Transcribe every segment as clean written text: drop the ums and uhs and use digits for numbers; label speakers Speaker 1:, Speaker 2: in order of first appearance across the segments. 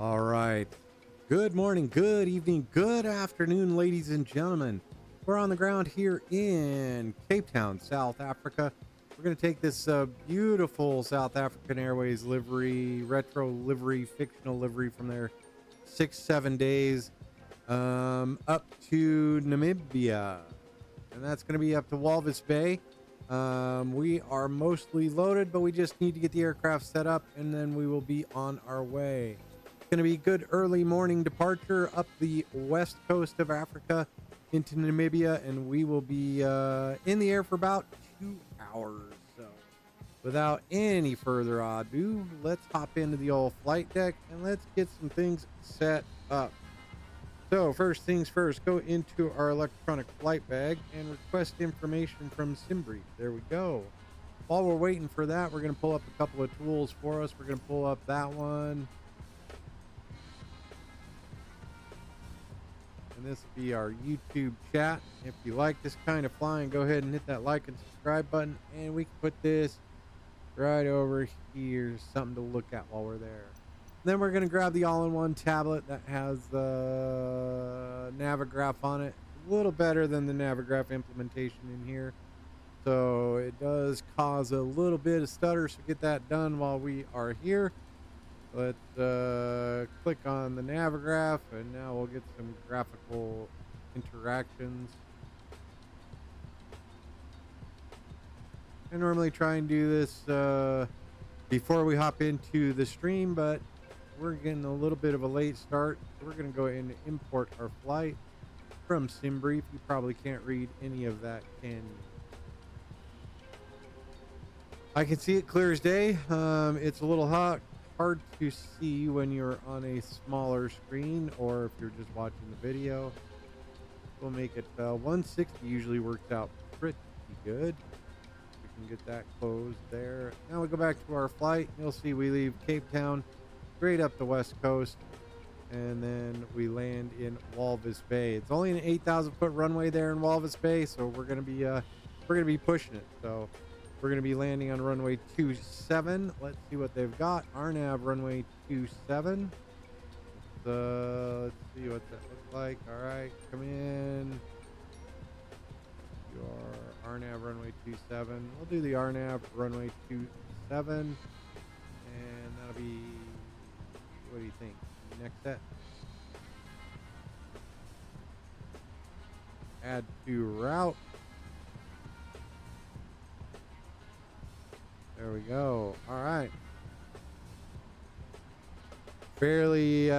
Speaker 1: All right. Good morning, good evening, good afternoon, ladies and gentlemen. We're on the ground here in Capetown, South Africa. We're going to take this beautiful South African Airways livery, retro livery, fictional livery from their 6-7 days up to Namibia. And that's going to be up to Walvis Bay. We are mostly loaded, but we just need to get the aircraft set up and then we will be on our way. Going to be good early morning departure up the west coast of Africa into Namibia, and we will be in the air for about 2 hours. So without any further ado, let's hop into the old flight deck and let's get some things set up. So first things first, go into our electronic flight bag and request information from SimBrief. There we go. While we're waiting for that, we're going to pull up a couple of tools for us. We're going to pull up that one. And this will be our YouTube chat. If you like this kind of flying, go ahead and hit that like and subscribe button, and we can put this right over here, something to look at while we're there. Then we're going to grab the all-in-one tablet that has the Navigraph on it. A little better than the Navigraph implementation in here, so it does cause a little bit of stutter, so get that done while we are here. Let's click on the Navigraph, and now we'll get some graphical interactions. I normally try and do this before we hop into the stream, but we're getting a little bit of a late start. We're going to go ahead and import our flight from SimBrief. You probably can't read any of that, can you? I can see it clear as day. It's a little hard to see when you're on a smaller screen, or if you're just watching the video. We'll make it 160 usually works out pretty good. We can get that closed there. Now we go back to our flight. You'll see we leave Capetown straight up the west coast, and then we land in Walvis Bay. It's only an 8,000 foot runway there in Walvis Bay, so we're gonna be pushing it. So we're going to be landing on runway 27. Let's see what they've got. RNAV runway 27. Let's see what that looks like. All right, come in. Your RNAV runway 27. We'll do the RNAV runway 27. And that'll be, what do you think? Next set. Add to route. There we go. All right. Fairly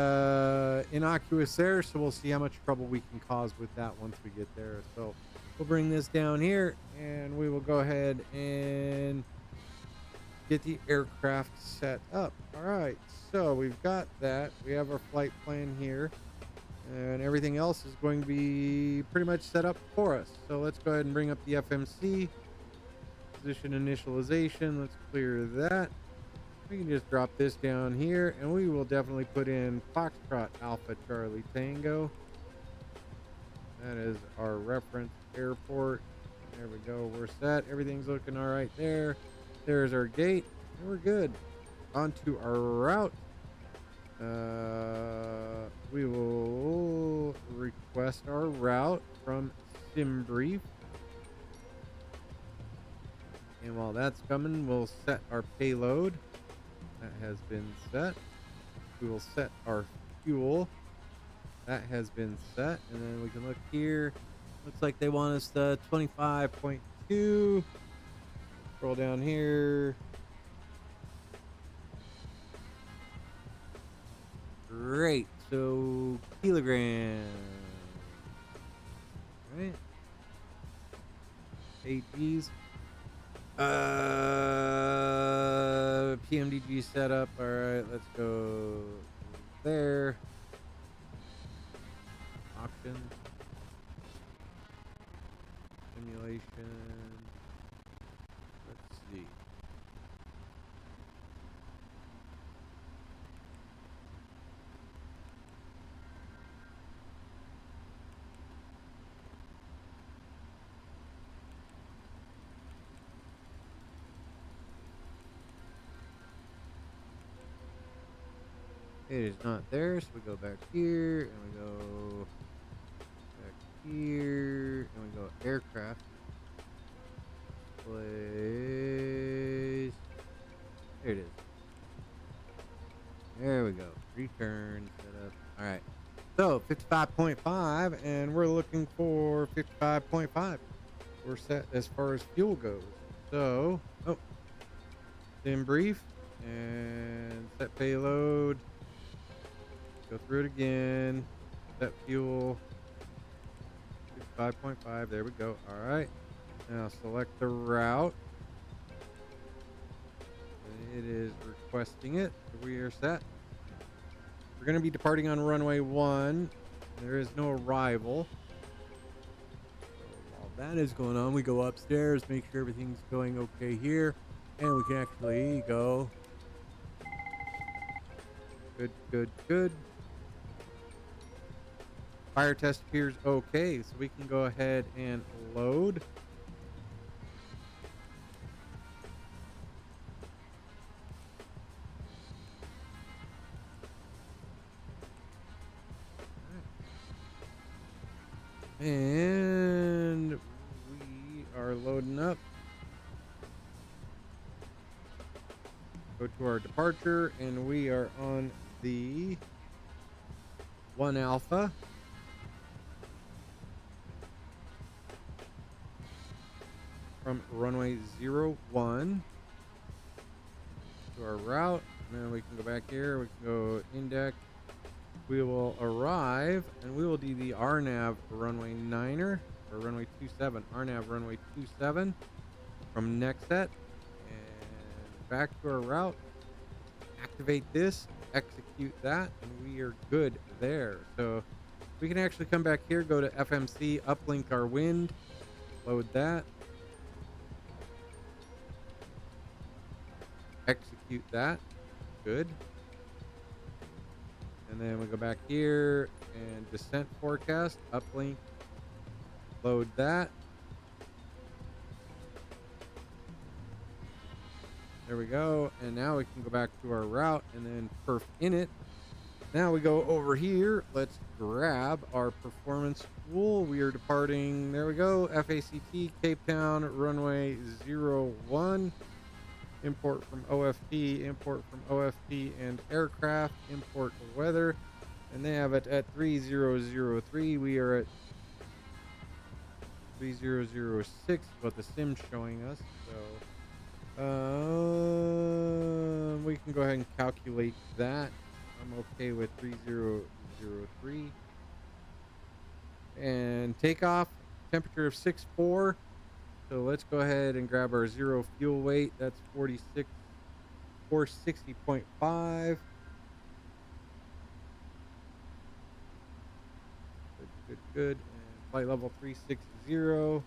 Speaker 1: innocuous there, so we'll see how much trouble we can cause with that once we get there. So we'll bring this down here, and we will go ahead and get the aircraft set up. All right. So we've got that. We have our flight plan here, and everything else is going to be pretty much set up for us. So let's go ahead and bring up the FMC. Position initialization, let's clear that. We can just drop this down here, and we will definitely put in Foxtrot Alpha Charlie Tango. That is our reference airport. There we go, we're set. Everything's looking all right there. There's our gate, and we're good. On to our route. We will request our route from SimBrief. And while that's coming, we'll set our payload. That has been set. We will set our fuel. That has been set. And then we can look here. Looks like they want us to 25.2. Scroll down here. Great. So kilograms. All right. 8 G's. PMDG setup. All right, let's go there. Options. Simulation. Let's see. It is not there, so we go back here, and we go back here, and we go aircraft. Place. There it is. There we go. Return setup. All right. So 55.5, and we're looking for 55.5. We're set as far as fuel goes. So, sim brief and set payload. Go through it again. Set fuel. 55.5. There we go. All right. Now select the route. It is requesting it. We are set. We're going to be departing on runway 1. There is no arrival. So while that is going on, we go upstairs, make sure everything's going okay here, and we can actually go. Good. Fire test appears okay, so we can go ahead and load. And we are loading up. Go to our departure, and we are on the 1 Alpha. From runway 01 to our route. And then we can go back here. We can go index. We will arrive, and we will do the RNAV runway 9er, or runway 27, RNAV runway 27 from next set, and back to our route. Activate this, execute that, and we are good there. So we can actually come back here, go to FMC, uplink our wind, load that, execute that, good. And then we go back here and descent forecast, uplink, load that. There we go. And now we can go back to our route and then perf in it. Now we go over here. Let's grab our performance tool. We are departing. There we go. FACT, Capetown, runway 01. Import from OFP, import from OFP and aircraft, import weather, and they have it at 3003. We are at 3006, what the sim's showing us. So we can go ahead and calculate that. I'm okay with 3003. And takeoff, temperature of 64. So let's go ahead and grab our zero fuel weight. That's 460.5. Good. And flight level 360.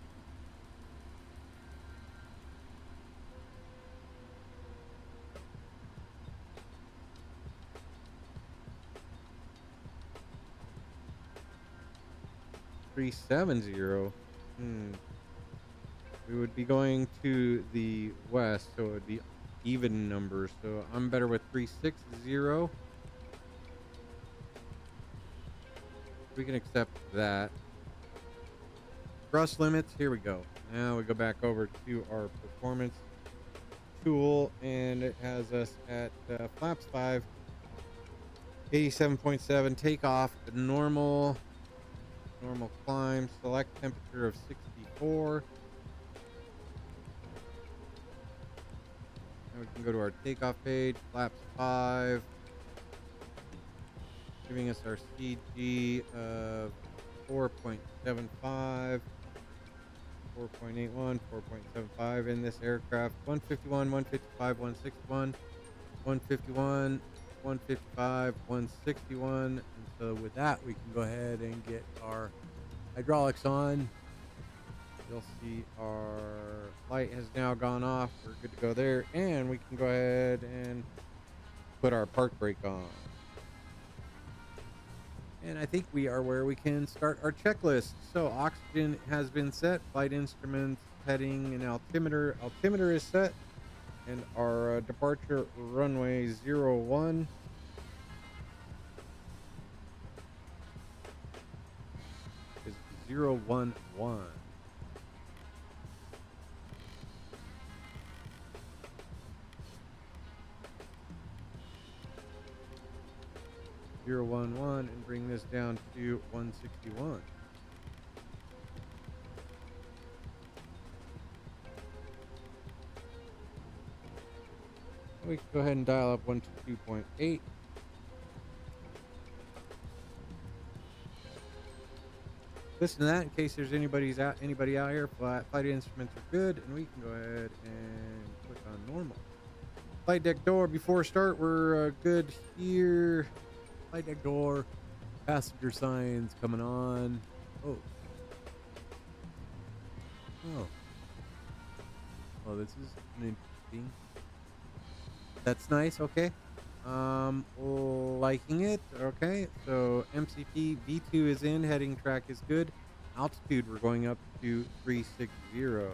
Speaker 1: We would be going to the west, so it would be even numbers. So I'm better with 360. We can accept that. Thrust limits, here we go. Now we go back over to our performance tool, and it has us at flaps 5, 87.7, takeoff, normal climb, select temperature of 64. Now we can go to our takeoff page, flaps 5, giving us our CG of 4.75, 4.81, 4.75 in this aircraft. 151, 155, 161, 151, 155, 161. And so with that, we can go ahead and get our hydraulics on. You'll see our light has now gone off. We're good to go there. And we can go ahead and put our park brake on. And I think we are where we can start our checklist. So oxygen has been set, flight instruments, heading, and altimeter. Altimeter is set. And our departure runway 01. 011. 011 and bring this down to 161. We can go ahead and dial up 122.8. Listen to that in case there's anybody out here. Flight instruments are good, and we can go ahead and click on normal. Flight deck door before start, we're good here. Flight deck door, passenger signs coming on. Oh, this is an interesting. That's nice. Okay, liking it. Okay, so MCP V2 is in. Heading track is good. Altitude, we're going up to 360.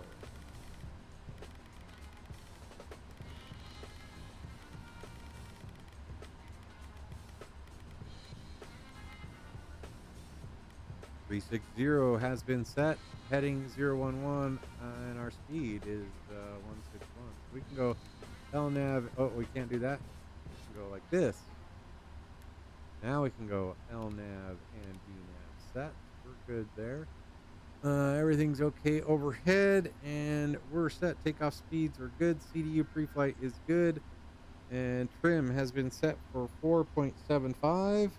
Speaker 1: 360 has been set. Heading 011, and our speed is 161. We can go LNAV. Oh, we can't do that. We can go like this. Now we can go LNAV and DNAV set. We're good there. Everything's okay overhead, and we're set. Takeoff speeds are good. CDU pre-flight is good, and trim has been set for 4.75.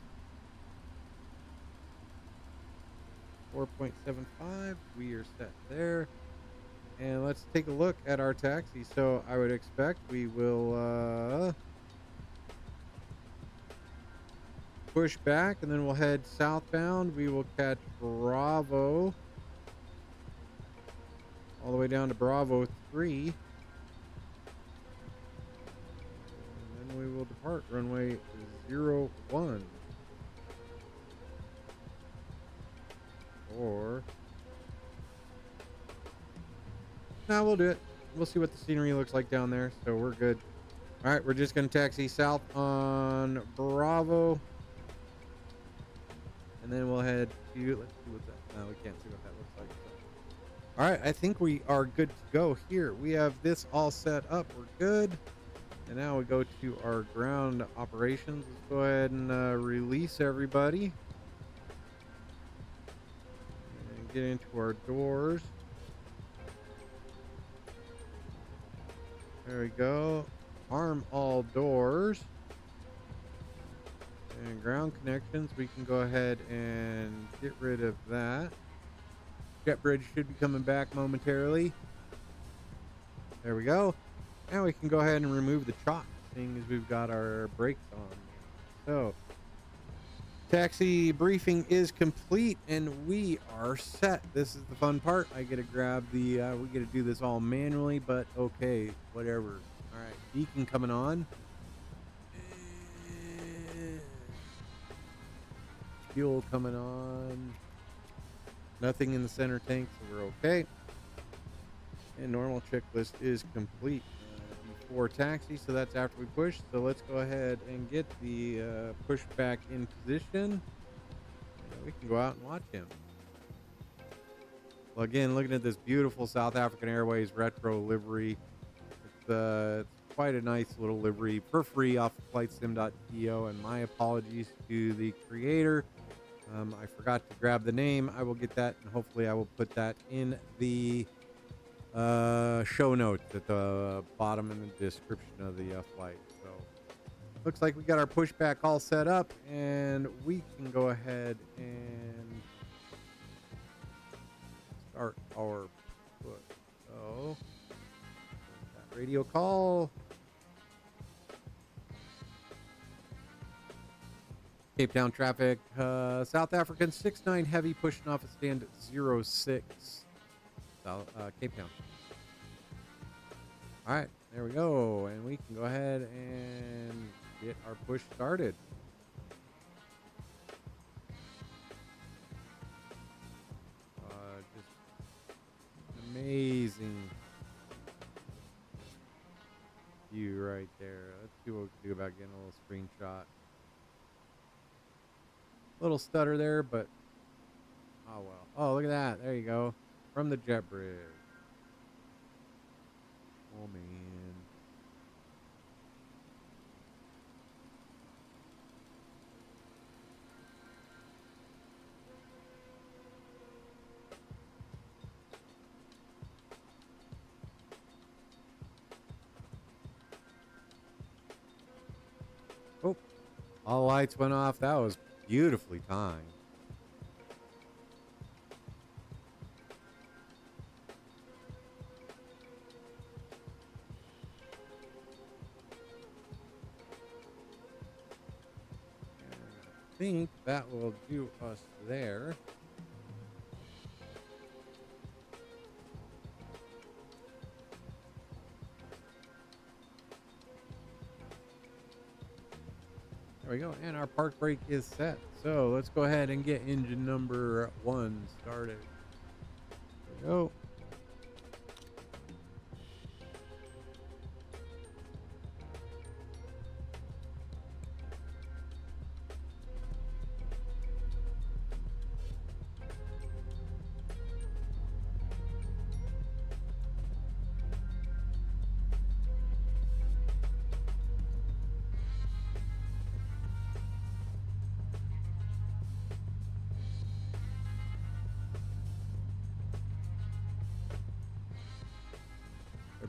Speaker 1: 4.75. We are set there. And let's take a look at our taxi. So I would expect we will push back, and then we'll head southbound. We will catch Bravo all the way down to Bravo 3. And then we will depart runway 01. Or no, we'll do it. We'll see what the scenery looks like down there. So we're good. All right, we're just going to taxi south on Bravo, and then we'll head to. Let's see what that. No, we can't see what that looks like. So. All right, I think we are good to go here. We have this all set up. We're good. And now we go to our ground operations. Let's go ahead and release everybody. Get into our doors. There we go. Arm all doors. And ground connections, we can go ahead and get rid of that. Jet bridge should be coming back momentarily. There we go. Now we can go ahead and remove the chalk, seeing as we've got our brakes on. So taxi briefing is complete, and we are set. This is the fun part. I get to grab the, we get to do this all manually, but okay, whatever. All right, beacon coming on. Fuel coming on. Nothing in the center tank, so we're okay. And normal checklist is complete. Before taxi, so that's after we push. So let's go ahead and get the push back in position. We can go out and watch him. Well, again, looking at this beautiful South African Airways retro livery. It's quite a nice little livery for free off of flightsim.to, and my apologies to the creator. I forgot to grab the name. I will get that, and hopefully I will put that in the show notes at the bottom in the description of the flight. So looks like we got our pushback all set up, and we can go ahead and start our push. So that radio call. Capetown traffic, South African 69 heavy pushing off a stand 06. Capetown. All right, there we go, and we can go ahead and get our push started. Just amazing view right there. Let's see what we can do about getting a little screenshot. Little stutter there, but Oh, well. Oh, look at that. There you go. From the jet bridge. Oh, man. Oh, all lights went off. That was beautifully timed. I think that will do us there. There we go. And our park brake is set. So let's go ahead and get engine number 1 started. There we go.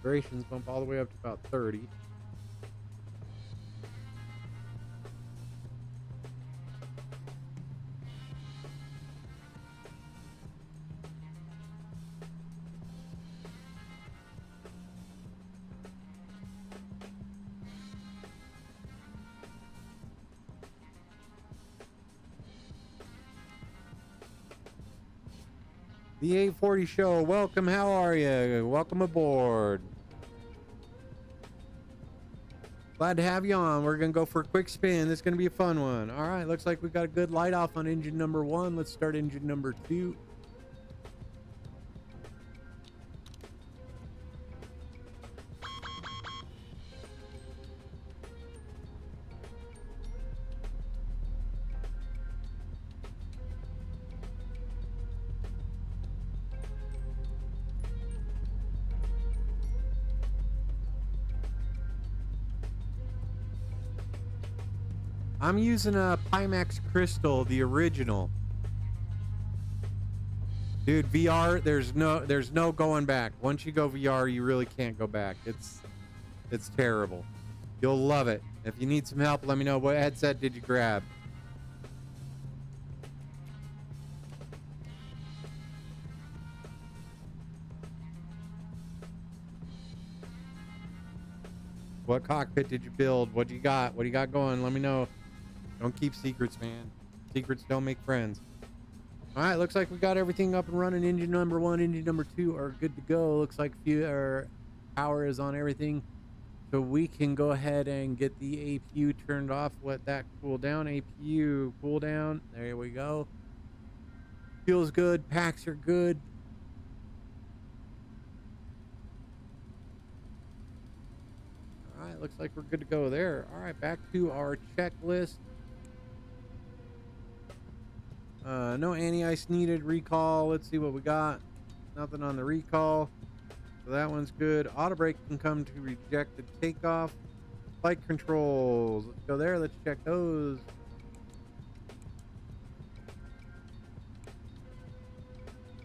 Speaker 1: Vibrations bump all the way up to about 30. The 840 show. Welcome. How are you? Welcome aboard. Glad to have you on. We're going to go for a quick spin. This is going to be a fun one. All right. Looks like we got a good light off on engine number 1. Let's start engine number 2. I'm using a Pimax Crystal, the original. Dude, VR, there's no going back. Once you go VR, you really can't go back. It's terrible. You'll love it. If you need some help, let me know. What headset did you grab? What cockpit did you build? What do you got? What do you got going? Let me know. Don't keep secrets, man. Secrets don't make friends. All right, looks like we got everything up and running. Engine number 1, engine number 2 are good to go. Looks like power is on everything. So we can go ahead and get the APU turned off. Let that cool down. APU cool down. There we go. Feels good. Packs are good. All right, looks like we're good to go there. All right, back to our checklist. No anti-ice needed. Recall. Let's see what we got. Nothing on the recall. So that one's good. Auto brake can come to rejected takeoff. Flight controls. Let's go there. Let's check those.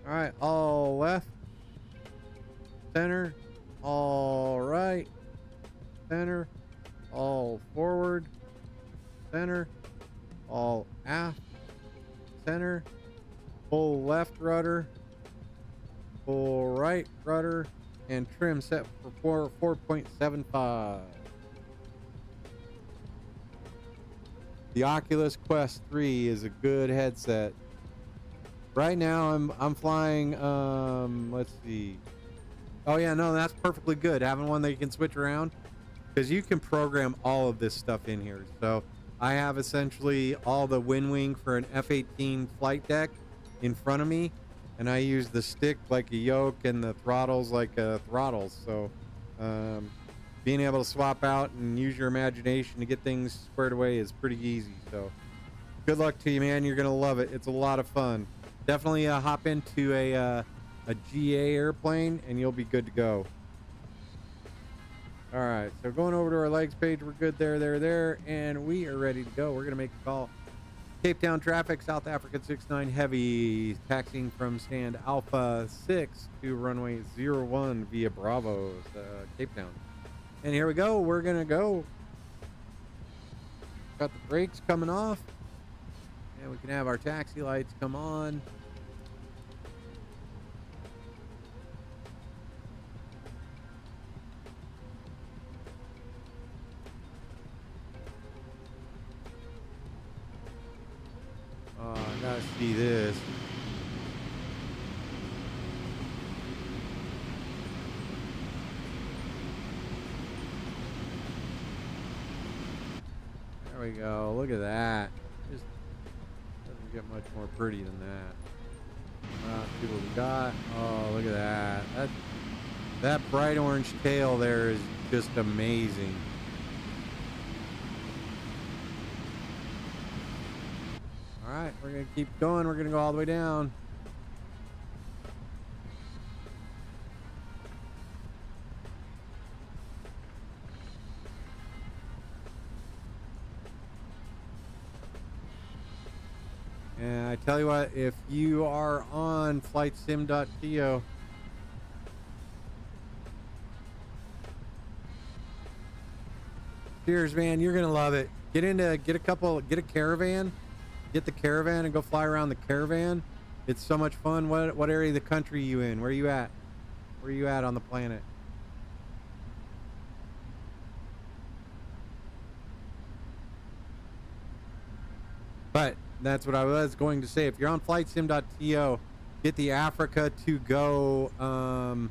Speaker 1: All right. All left. Center. All right. Center. All forward. Center. All aft. Center, full left rudder, full right rudder, and trim set for 4.75. The Oculus Quest 3 is a good headset. Right now I'm flying let's see. Oh yeah, no, that's perfectly good. Having one that you can switch around, because you can program all of this stuff in here. So I have essentially all the wind wing for an F-18 flight deck in front of me, and I use the stick like a yoke and the throttles like throttles. So being able to swap out and use your imagination to get things squared away is pretty easy. So good luck to you, man. You're gonna love it. It's a lot of fun. definitely hop into a GA airplane and you'll be good to go. All right, so going over to our legs page, we're good there, and we are ready to go. We're gonna make a call. Capetown traffic, South Africa 69 heavy, taxiing from stand Alpha 6 to runway 01 via Bravo's Capetown. And here we go, we're gonna go. Got the brakes coming off, and we can have our taxi lights come on. Oh, I gotta see this. There we go. Look at that. Just doesn't get much more pretty than that. See what we got. Oh, look at that. That bright orange tail there is just amazing. All right, we're gonna keep going. We're gonna go all the way down. And I tell you what, if you are on flightsim.to, cheers, man, you're gonna love it. Get a caravan. Get the caravan and go fly around the caravan. It's so much fun. What area of the country are you in? Where are you at? Where are you at on the planet? But that's what I was going to say. If you're on flightsim.to, get the Africa to go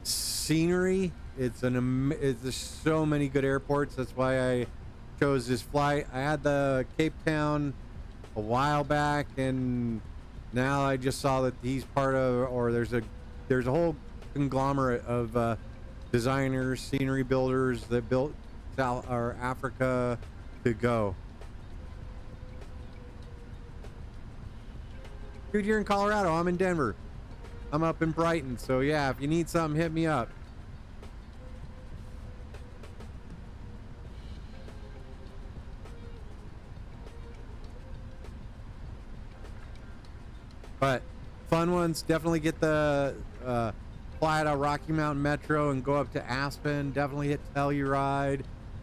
Speaker 1: scenery. It's there's so many good airports. That's why I chose this flight. I had the Capetown a while back, and now I just saw that he's part of, or there's a whole conglomerate of designers, scenery builders that built South or Africa to go. Dude, you're in Colorado. I'm in Denver. I'm up in Brighton. So yeah, if you need something, hit me up. But fun ones, definitely get the fly out of Rocky Mountain Metro and go up to Aspen. Definitely hit Telluride.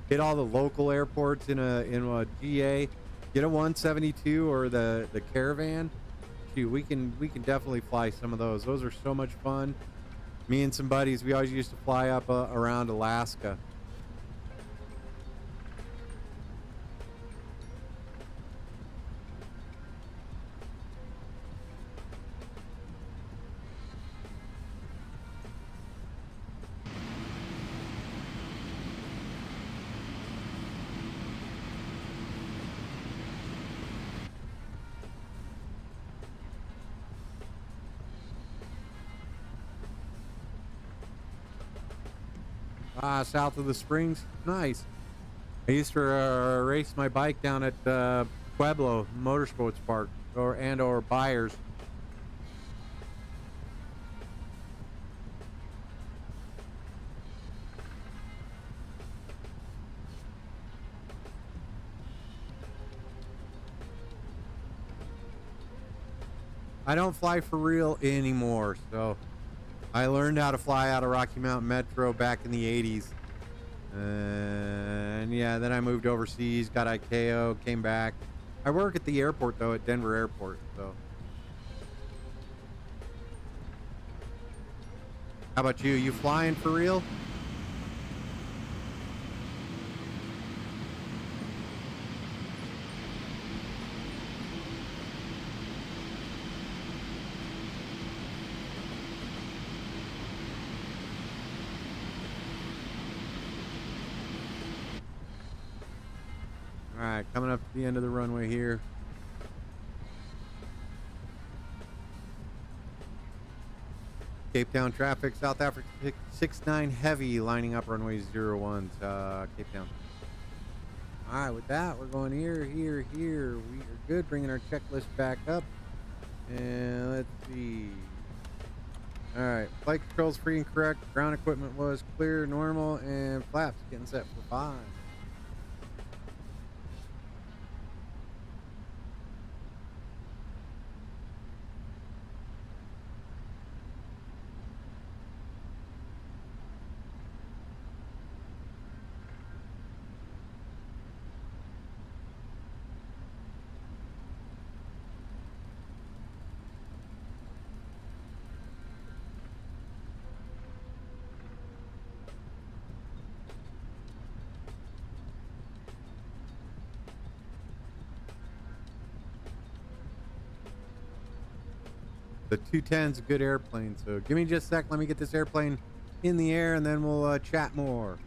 Speaker 1: Hit all the local airports in a GA. Get a 172 or the caravan. Shoot, we can definitely fly some of those. Those are so much fun. Me and some buddies, we always used to fly up around Alaska. South of the Springs, nice. I used to race my bike down at Pueblo Motorsports Park or Byers. I don't fly for real anymore, so I learned how to fly out of Rocky Mountain Metro back in the 80s. And yeah, then I moved overseas, got ICAO, came back. I work at the airport, though, at Denver Airport, so. How about you? You flying for real? All right, coming up to the end of the runway here. Capetown traffic, South Africa 69 heavy, lining up runway 01 to Capetown. All right, with that, we're going here. We are good. Bringing our checklist back up. And let's see. All right, flight controls free and correct. Ground equipment was clear, normal, and flaps getting set for 5. The 210's a good airplane, so give me just a sec. Let me get this airplane in the air, and then we'll chat more.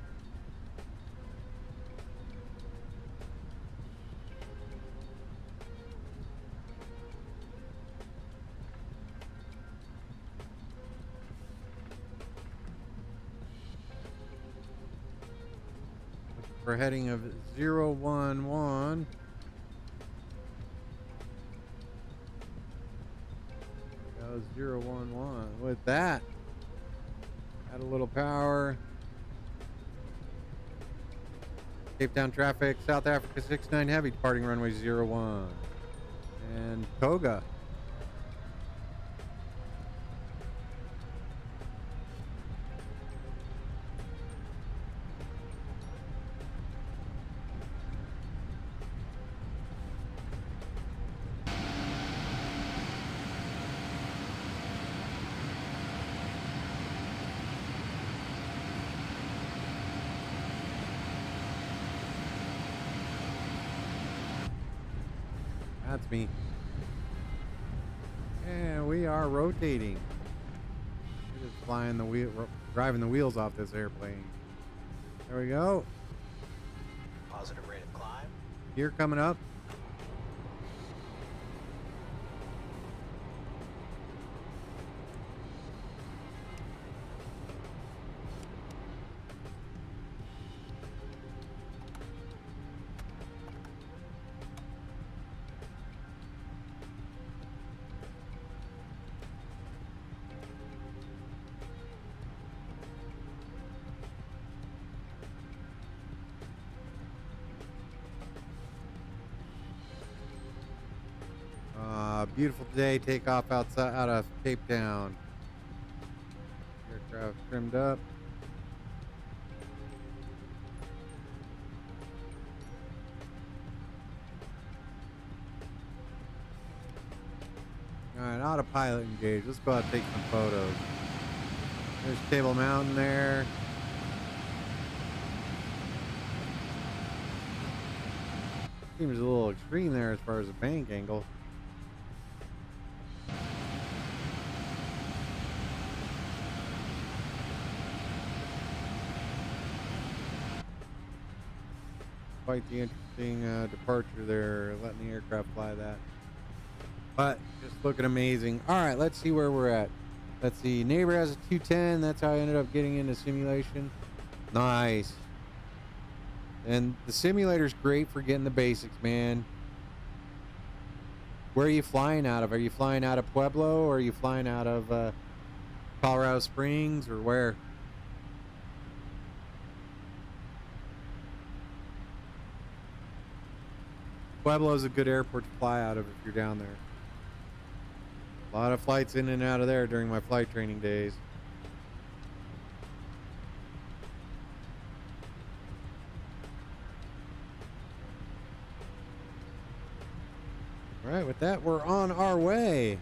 Speaker 1: For heading of 011. That was 011. With that, add a little power. Capetown traffic, South Africa 69 Heavy, departing runway 01. And Toga. That's me. And we are rotating. We're just flying the wheel, driving the wheels off this airplane. There we go.
Speaker 2: Positive rate of climb.
Speaker 1: Gear coming up. Beautiful day. Take off outside out of Capetown. Aircraft trimmed up. All right, autopilot engaged. Let's go out and take some photos. There's Table Mountain there. Seems a little extreme there as far as the bank angle. Quite the interesting departure there, letting the aircraft fly that. But just looking amazing. All right, let's see where we're at. Let's see. Neighbor has a 210. That's how I ended up getting into simulation. Nice. And the simulator's great for getting the basics, man. Where are you flying out of? Are you flying out of Pueblo, or are you flying out of Colorado Springs, or where? Pueblo is a good airport to fly out of if you're down there. A lot of flights in and out of there during my flight training days. All right, with that, we're on our way.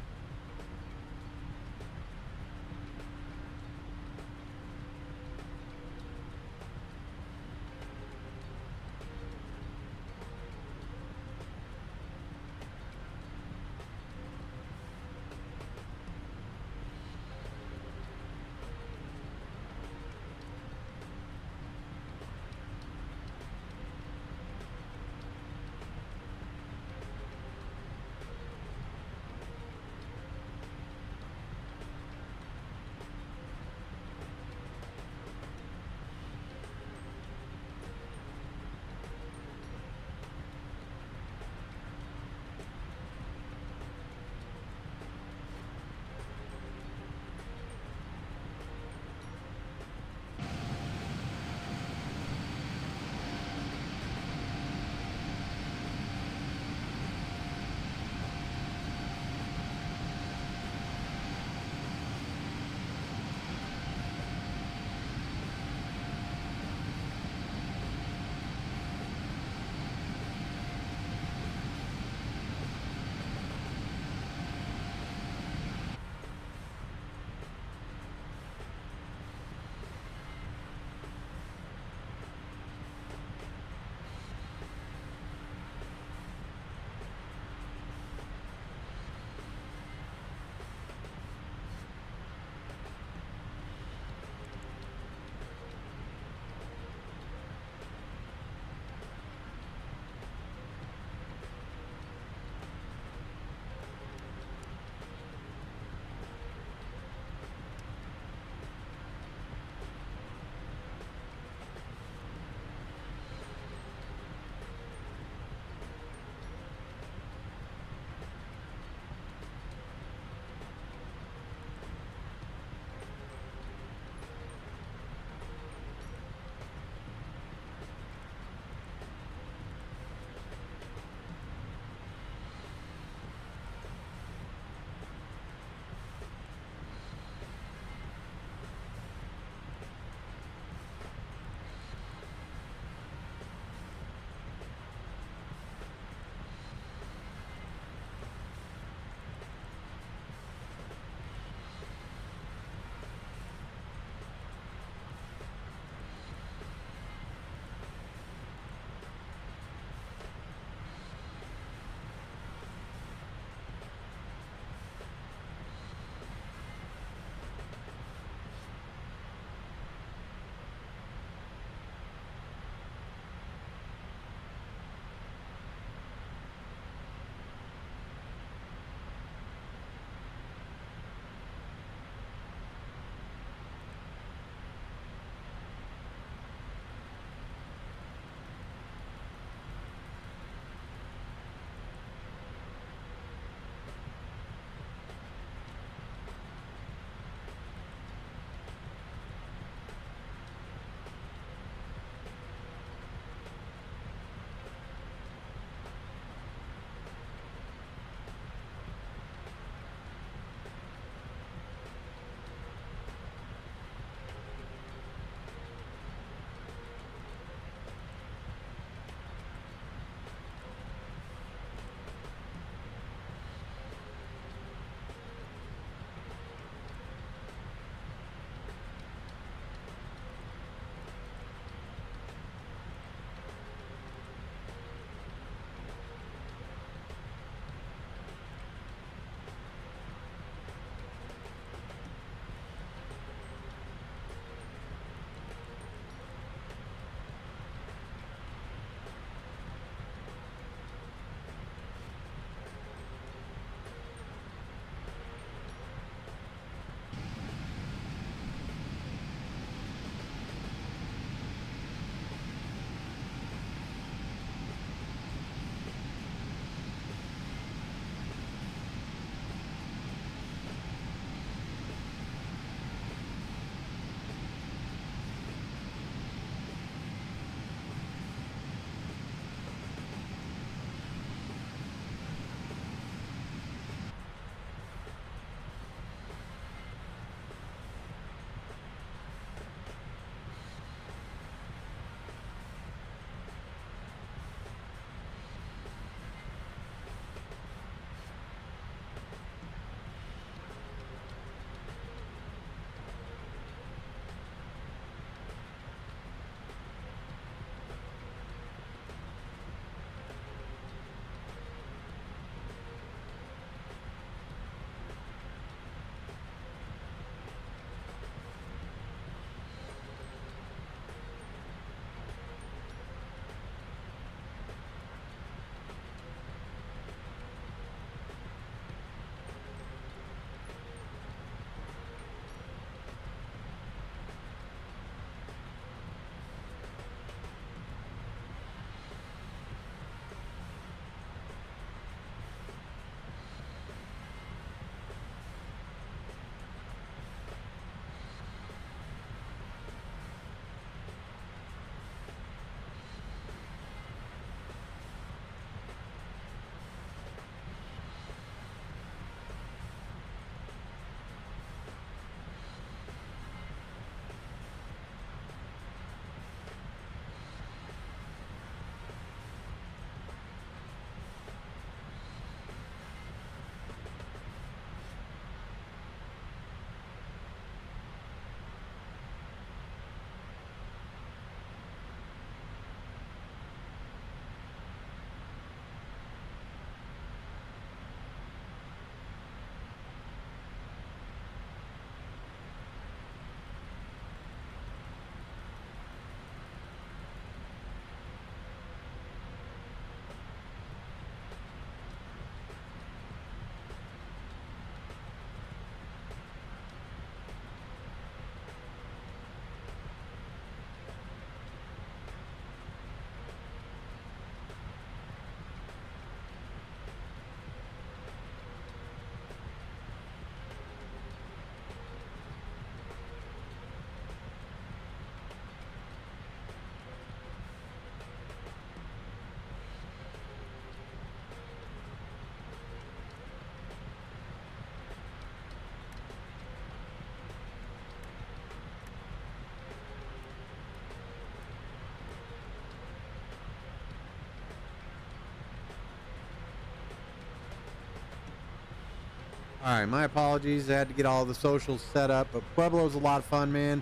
Speaker 1: All right, my apologies. I had to get all the socials set up, but Pueblo's a lot of fun, man.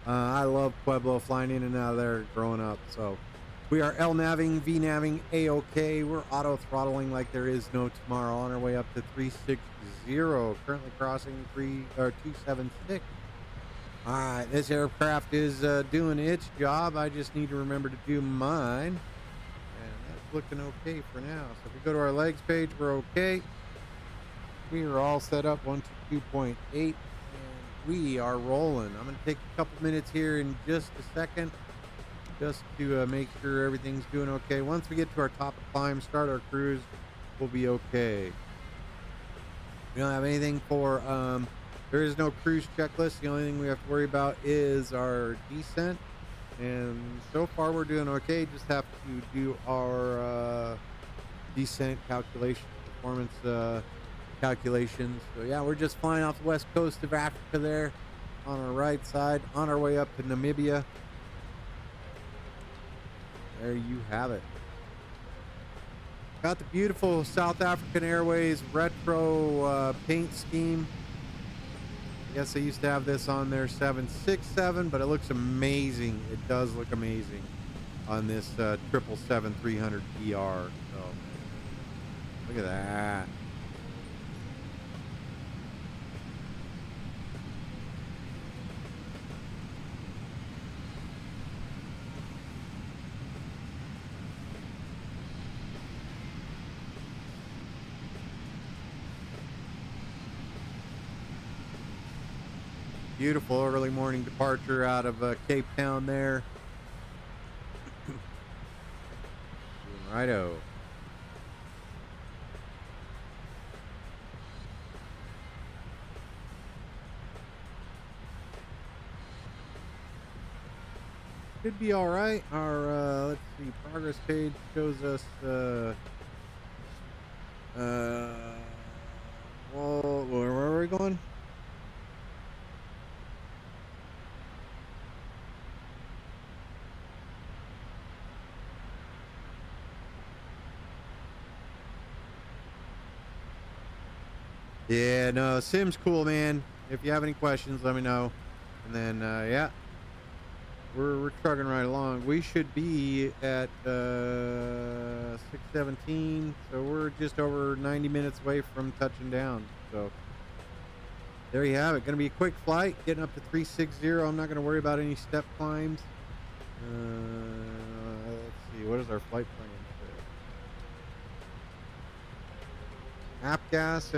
Speaker 1: I love Pueblo, flying in and out of there growing up. So we are L-naving, V-naving, A-OK. We're auto-throttling like there is no tomorrow on our way up to 360, currently crossing 276. All right, this aircraft is doing its job. I just need to remember to do mine. And that's looking okay for now. So if we go to our legs page, we're okay. We are all set up 122.8, and we are rolling. I'm going to take a couple minutes here in just a second just to make sure everything's doing okay. Once we get to our top of climb, start our cruise, we'll be okay. We don't have anything for, there is no cruise checklist. The only thing we have to worry about is our descent. And so far we're doing okay. Just have to do our descent calculation, performance calculations. So yeah, we're just flying off the west coast of Africa there on our right side, on our way up to Namibia. There you have it. Got the beautiful South African Airways retro paint scheme. I guess they used to have this on their 767, but it looks amazing. It does look amazing on this 777-300ER. So look at that. Beautiful early morning departure out of Capetown there. Righto. Should be all right. Our let's see, progress page shows us well, where are we going? Yeah, no, Sim's cool, man. If you have any questions, let me know. And then, yeah, we're trucking right along. We should be at 6:17, so we're just over 90 minutes away from touching down. So there you have it. Going to be a quick flight, getting up to 360. I'm not going to worry about any step climbs. Let's see, what is our flight plan? App gas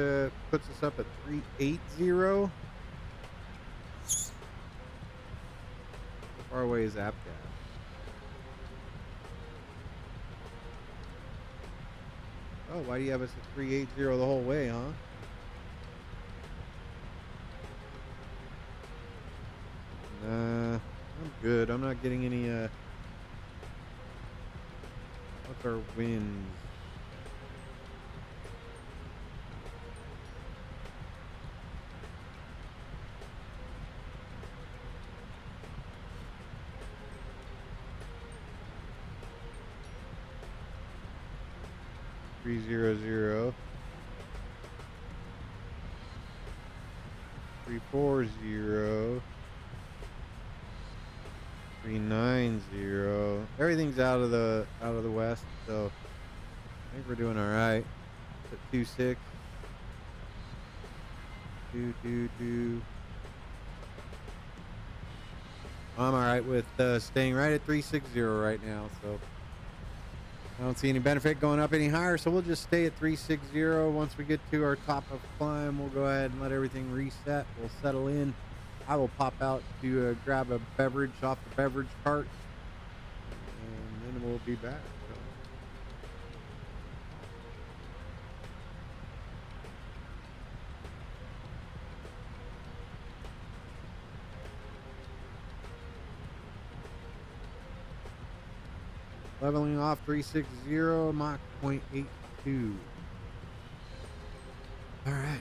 Speaker 1: puts us up at 380. How far away is app gas? Oh, why do you have us at 380 the whole way, huh? I'm good. I'm not getting any what's our winds? Three zero zero 340 390. Everything's out of the west, so I think we're doing all right. At 26 222. I'm all right with staying right at 360 right now, so I don't see any benefit going up any higher, so we'll just stay at 360. Once we get to our top of climb, we'll go ahead and let everything reset. We'll settle in. I will pop out to grab a beverage off the beverage cart, and then we'll be back. Leveling off 360, Mach 0.82. All right.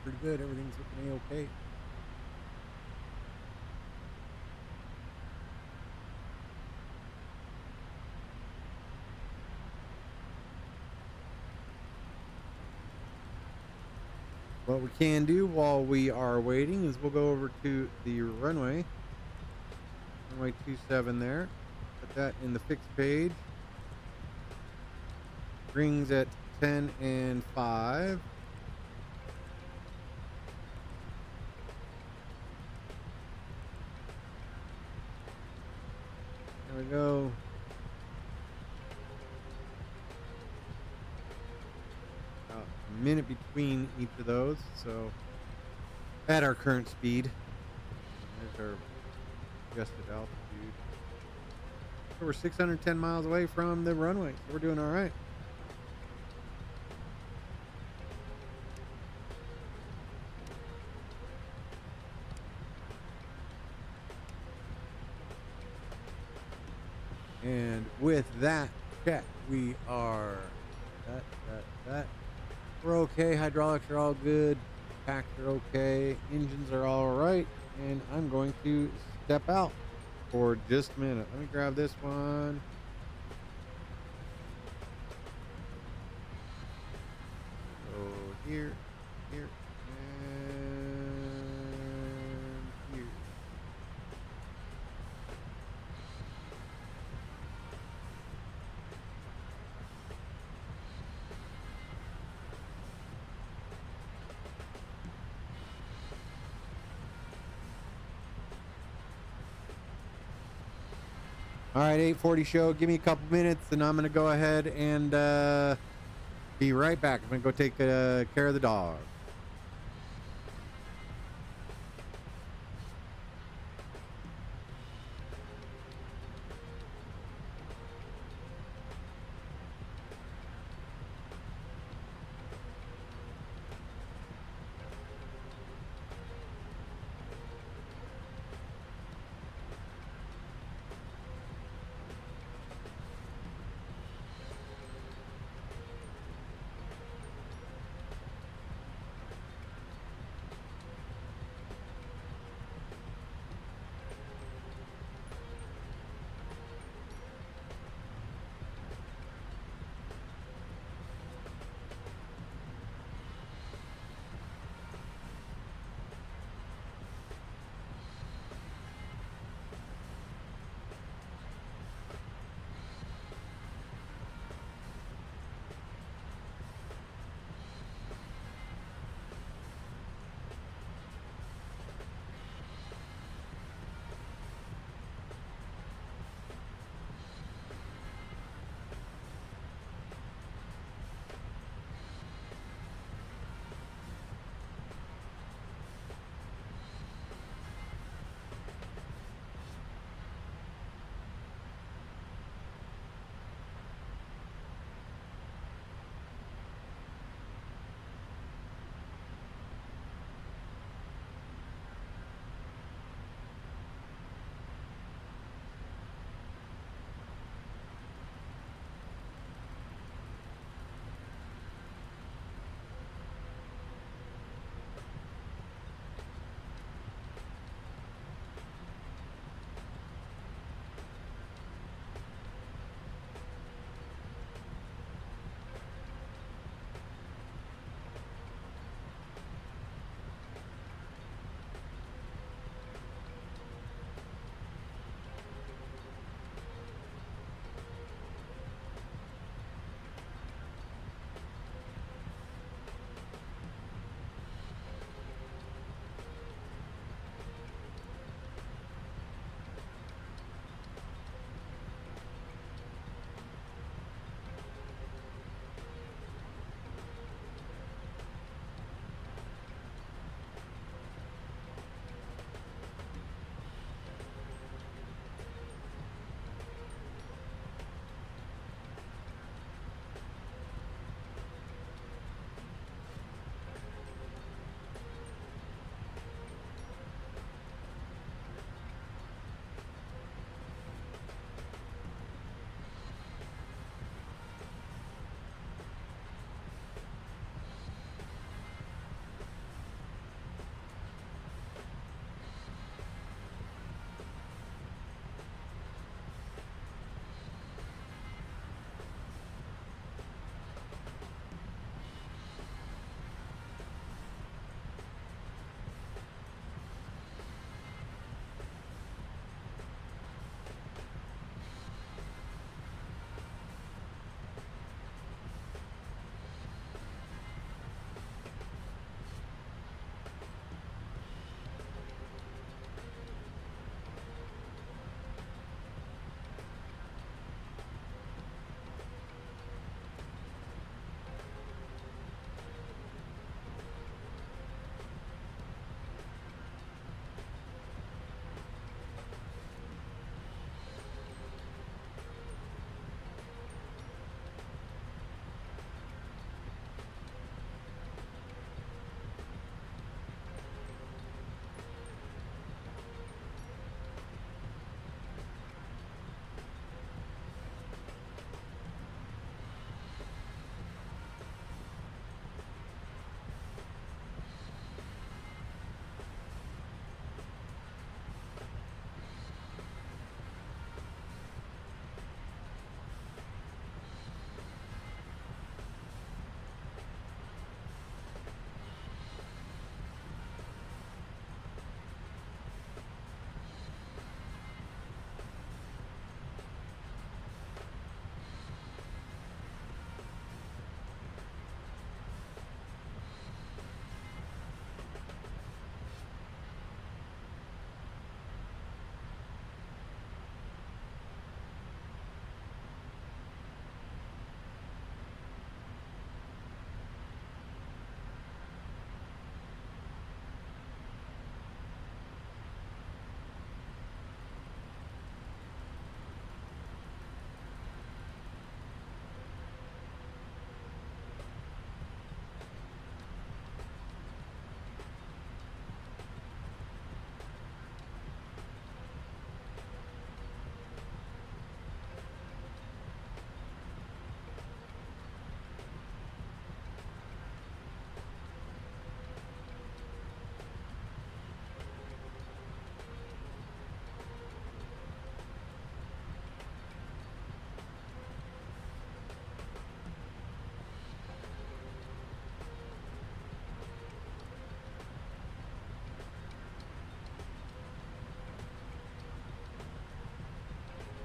Speaker 1: pretty good. Everything's looking A-okay. What we can do while we are waiting is we'll go over to the runway 27 there. Put that in the fixed page. Rings at 10 and 5. There we go. About a minute between each of those, so at our current speed. There's our adjusted altitude. So we're 610 miles away from the runway, so we're doing all right. And with that check, we are we're okay. Hydraulics are all good. Packs are okay. Engines are all right. And I'm going to step out for just a minute. Let me grab this one. So here, and here. All right, 8:40 show. Give me a couple minutes, and I'm going to go ahead and be right back. I'm going to go take care of the dog.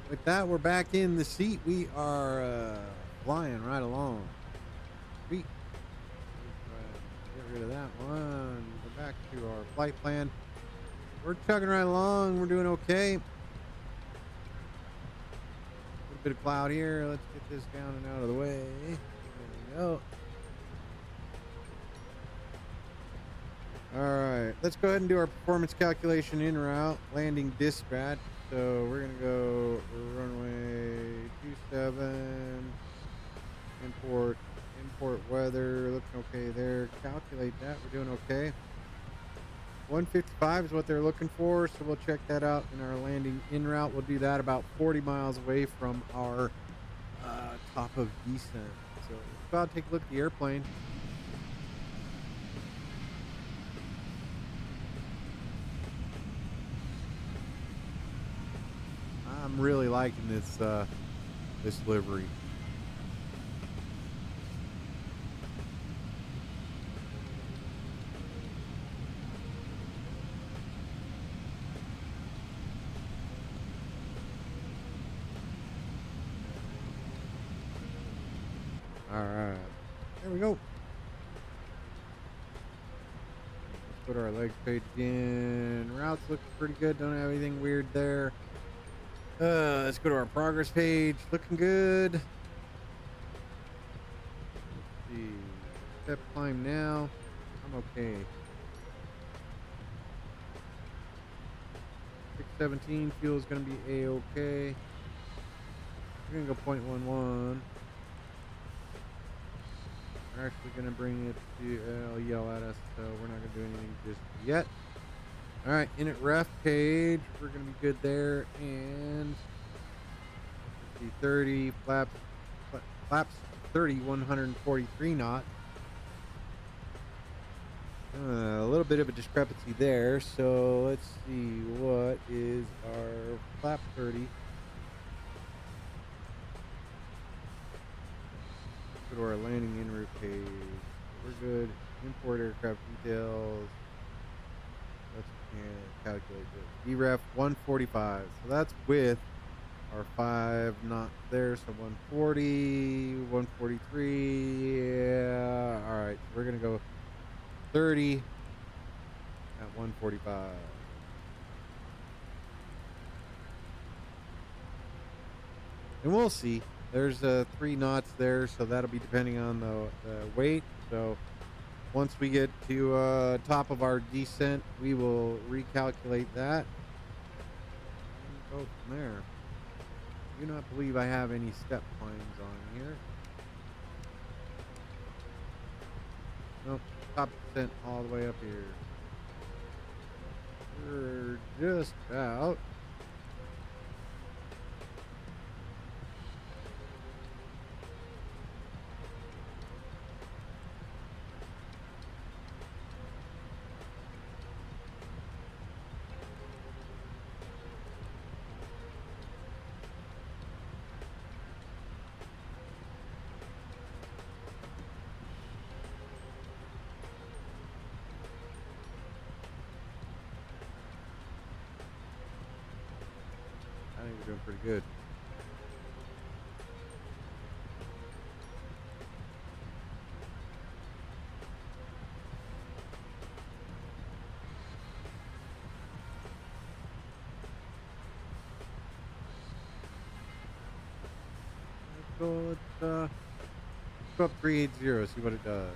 Speaker 1: with that, we're back in the seat. We are flying right along. Sweet. Get rid of that one. Go back to our flight plan. We're chugging right along. We're doing okay. A little bit of cloud here. Let's get this down and out of the way. There we go. All right, let's go ahead and do our performance calculation en route. Landing dispatch. So we're gonna go runway 27. Import weather. Looking okay there. Calculate that. We're doing okay. 155 is what they're looking for, so we'll check that out in our landing en route. We'll do that about 40 miles away from our top of descent. So let's go out and take a look at the airplane. I'm really liking this this livery. All right, there we go. Let's go to our legs page again. Routes look pretty good. Don't have anything weird there. Let's go to our progress page. Looking good. Let's see. Step climb now. I'm okay. 617 fuel is going to be a-okay. We're going to go 0.11. We're actually going to bring it to, it'll yell at us, so we're not going to do anything just yet. All right, in at ref page, we're going to be good there. And let's see, 30 flaps 30, 143 knots. A little bit of a discrepancy there. So let's see, what is our flap 30? Go to our landing en route page. We're good. Import aircraft details. Let's calculate this. VREF 145. So that's with our 5 knots there. So 140, 143. Yeah. All right. So we're going to go 30 at 145. And we'll see. There's 3 knots there, so that'll be depending on the weight. So once we get to top of our descent, we will recalculate that and go from there. I do not believe I have any step climbs on here. Nope, top descent all the way up here. We're just about. I think we're doing pretty good. Let's go up 380, see what it does.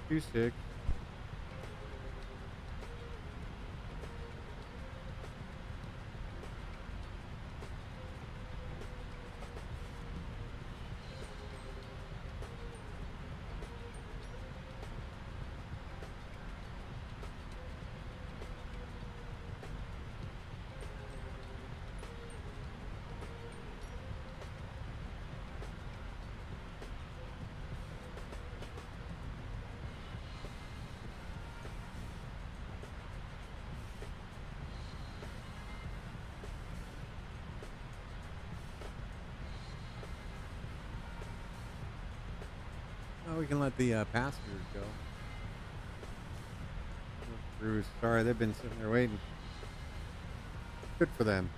Speaker 1: Two six. we can let the passengers go. Bruce, sorry, they've been sitting there waiting. Good for them.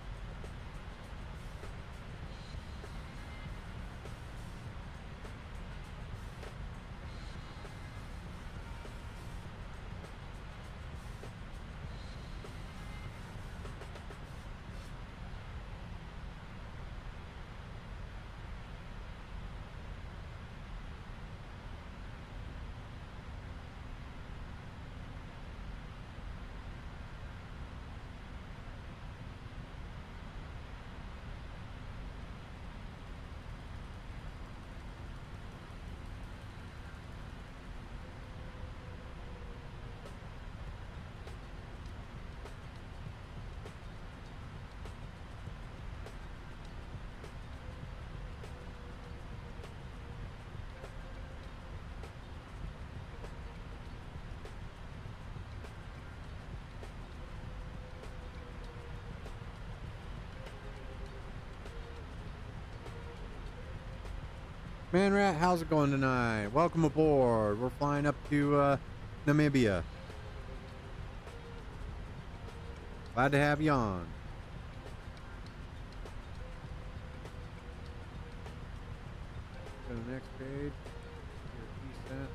Speaker 1: Man Rat, how's it going tonight? Welcome aboard. We're flying up to Namibia. Glad to have you on. Go to the next page. Your descent.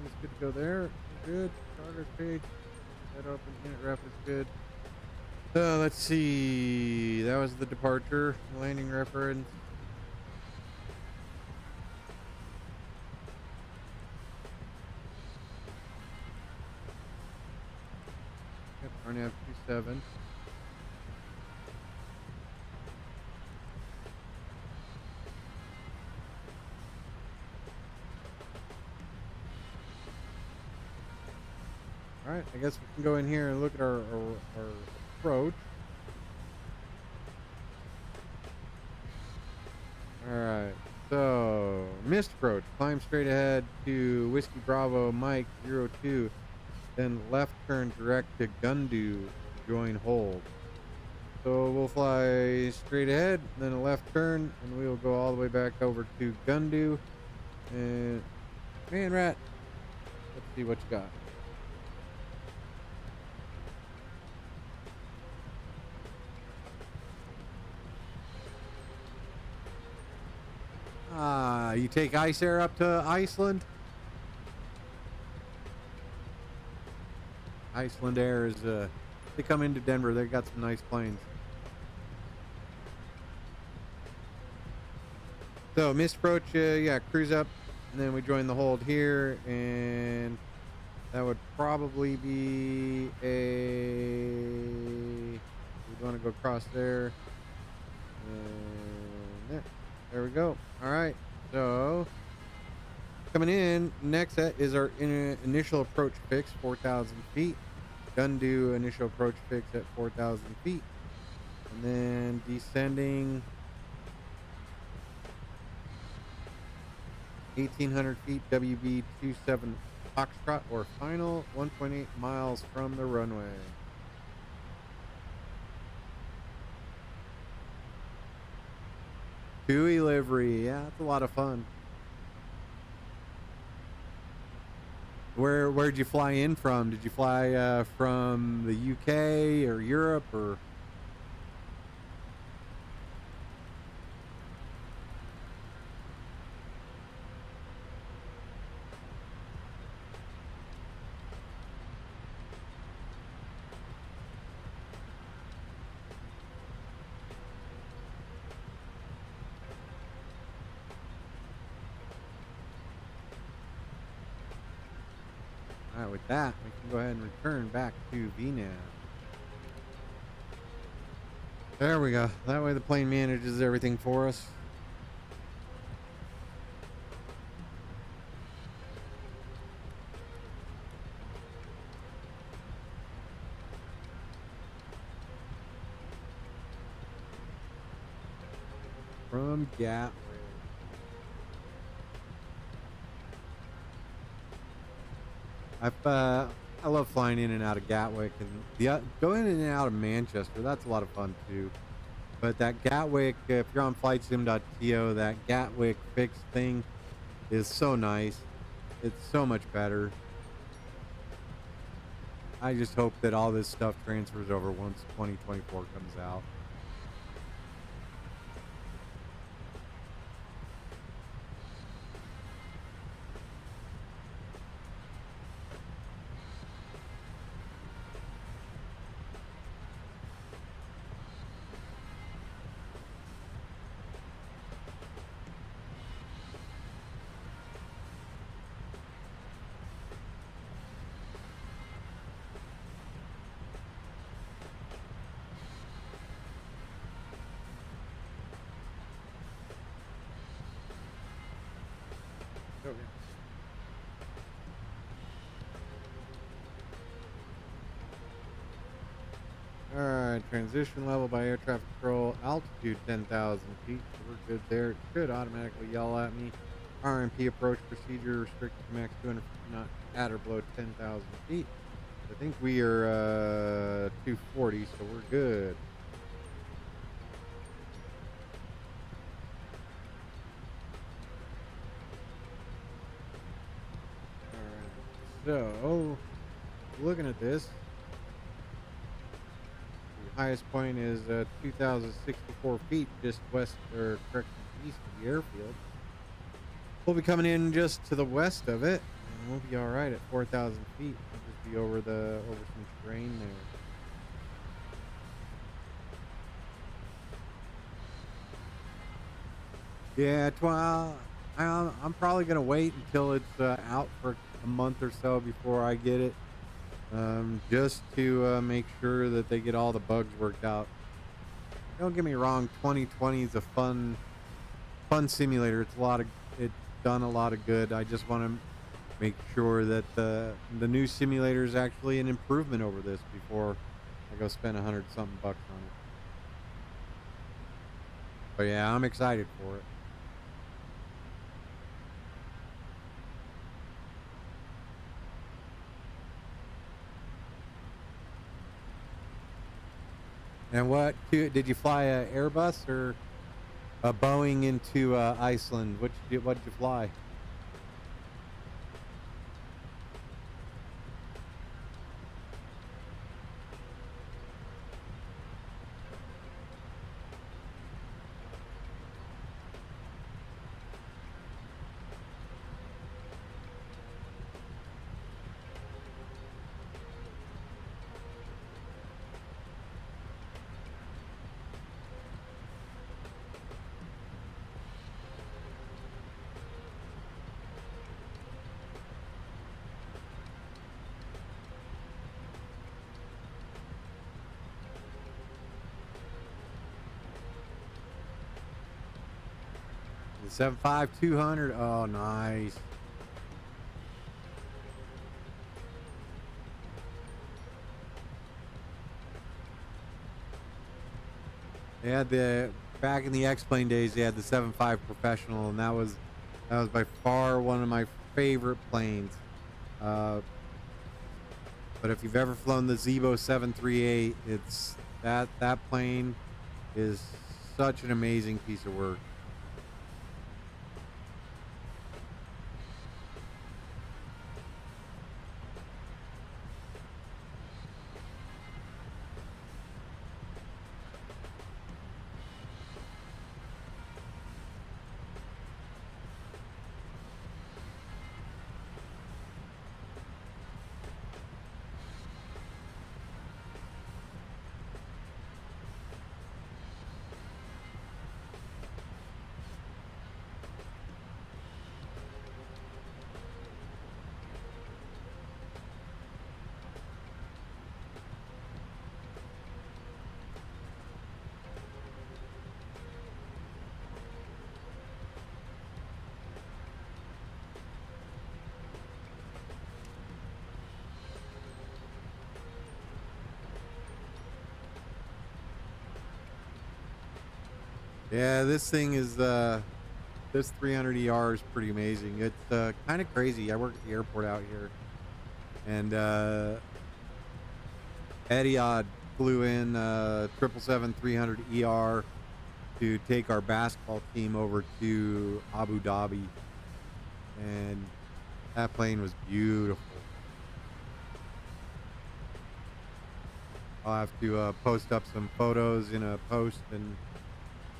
Speaker 1: It's good to go there. Good. Charter page. That open. Unit ref is good. Let's see. That was the departure. Landing reference. Yep, RNAV 27. All right, I guess we can go in here and look at our approach. All right, so missed approach. Climb straight ahead to Whiskey Bravo Mike 02, then left turn direct to Gundu, join hold. So we'll fly straight ahead, then a left turn, and we'll go all the way back over to Gundu. And Man Rat, let's see what you got. You take Ice Air up to Iceland? Iceland Air is, they come into Denver. They got some nice planes. So, missed approach, yeah, cruise up, and then we join the hold here, and that would probably be we'd want to go across there. And there we go. All right. So, coming in, next set is our initial approach fix, 4,000 feet. Gundu initial approach fix at 4,000 feet. And then descending 1,800 feet, WB 27 Foxtrot, or final 1.8 miles from the runway. TUI livery, yeah, that's a lot of fun. Where'd you fly in from? Did you fly from the UK or Europe or? With that, we can go ahead and return back to VNAV. There we go. That way the plane manages everything for us. From Gatwick. I love flying in and out of Gatwick, and going in and out of Manchester. That's a lot of fun too. But that Gatwick, if you're on flightsim.to, that Gatwick fixed thing is so nice. It's so much better. I just hope that all this stuff transfers over once 2024 comes out. Okay. All right, transition level by air traffic control, altitude 10,000 feet. So we're good there. It should automatically yell at me. RMP approach procedure restricted to max 250 knot at or below 10,000 feet. I think we are 240, so we're good. So, looking at this, the highest point is 2,064 feet just west, or correction, east of the airfield. We'll be coming in just to the west of it, and we'll be all right at 4,000 feet. We'll just be over some terrain there. Yeah, well, I'm probably gonna wait until it's out for a month or so before I get it, just to make sure that they get all the bugs worked out. Don't get me wrong, 2020 is a fun simulator. It's done a lot of good. I just want to make sure that the new simulator is actually an improvement over this before I go spend 100-something bucks on it. But yeah, I'm excited for it. And what did you fly, a Airbus or a Boeing into Iceland? What did you fly? The 75-200. Oh, nice. They had back in the X-Plane days, they had the 7.5 Professional, and that was by far one of my favorite planes. But if you've ever flown the Zibo 738, it's that plane is such an amazing piece of work. Yeah, this thing is this 300ER is pretty amazing. It's kind of crazy. I work at the airport out here, And Etihad flew in 777-300ER to take our basketball team over to Abu Dhabi, and that plane was beautiful. I'll have to post up some photos in a post and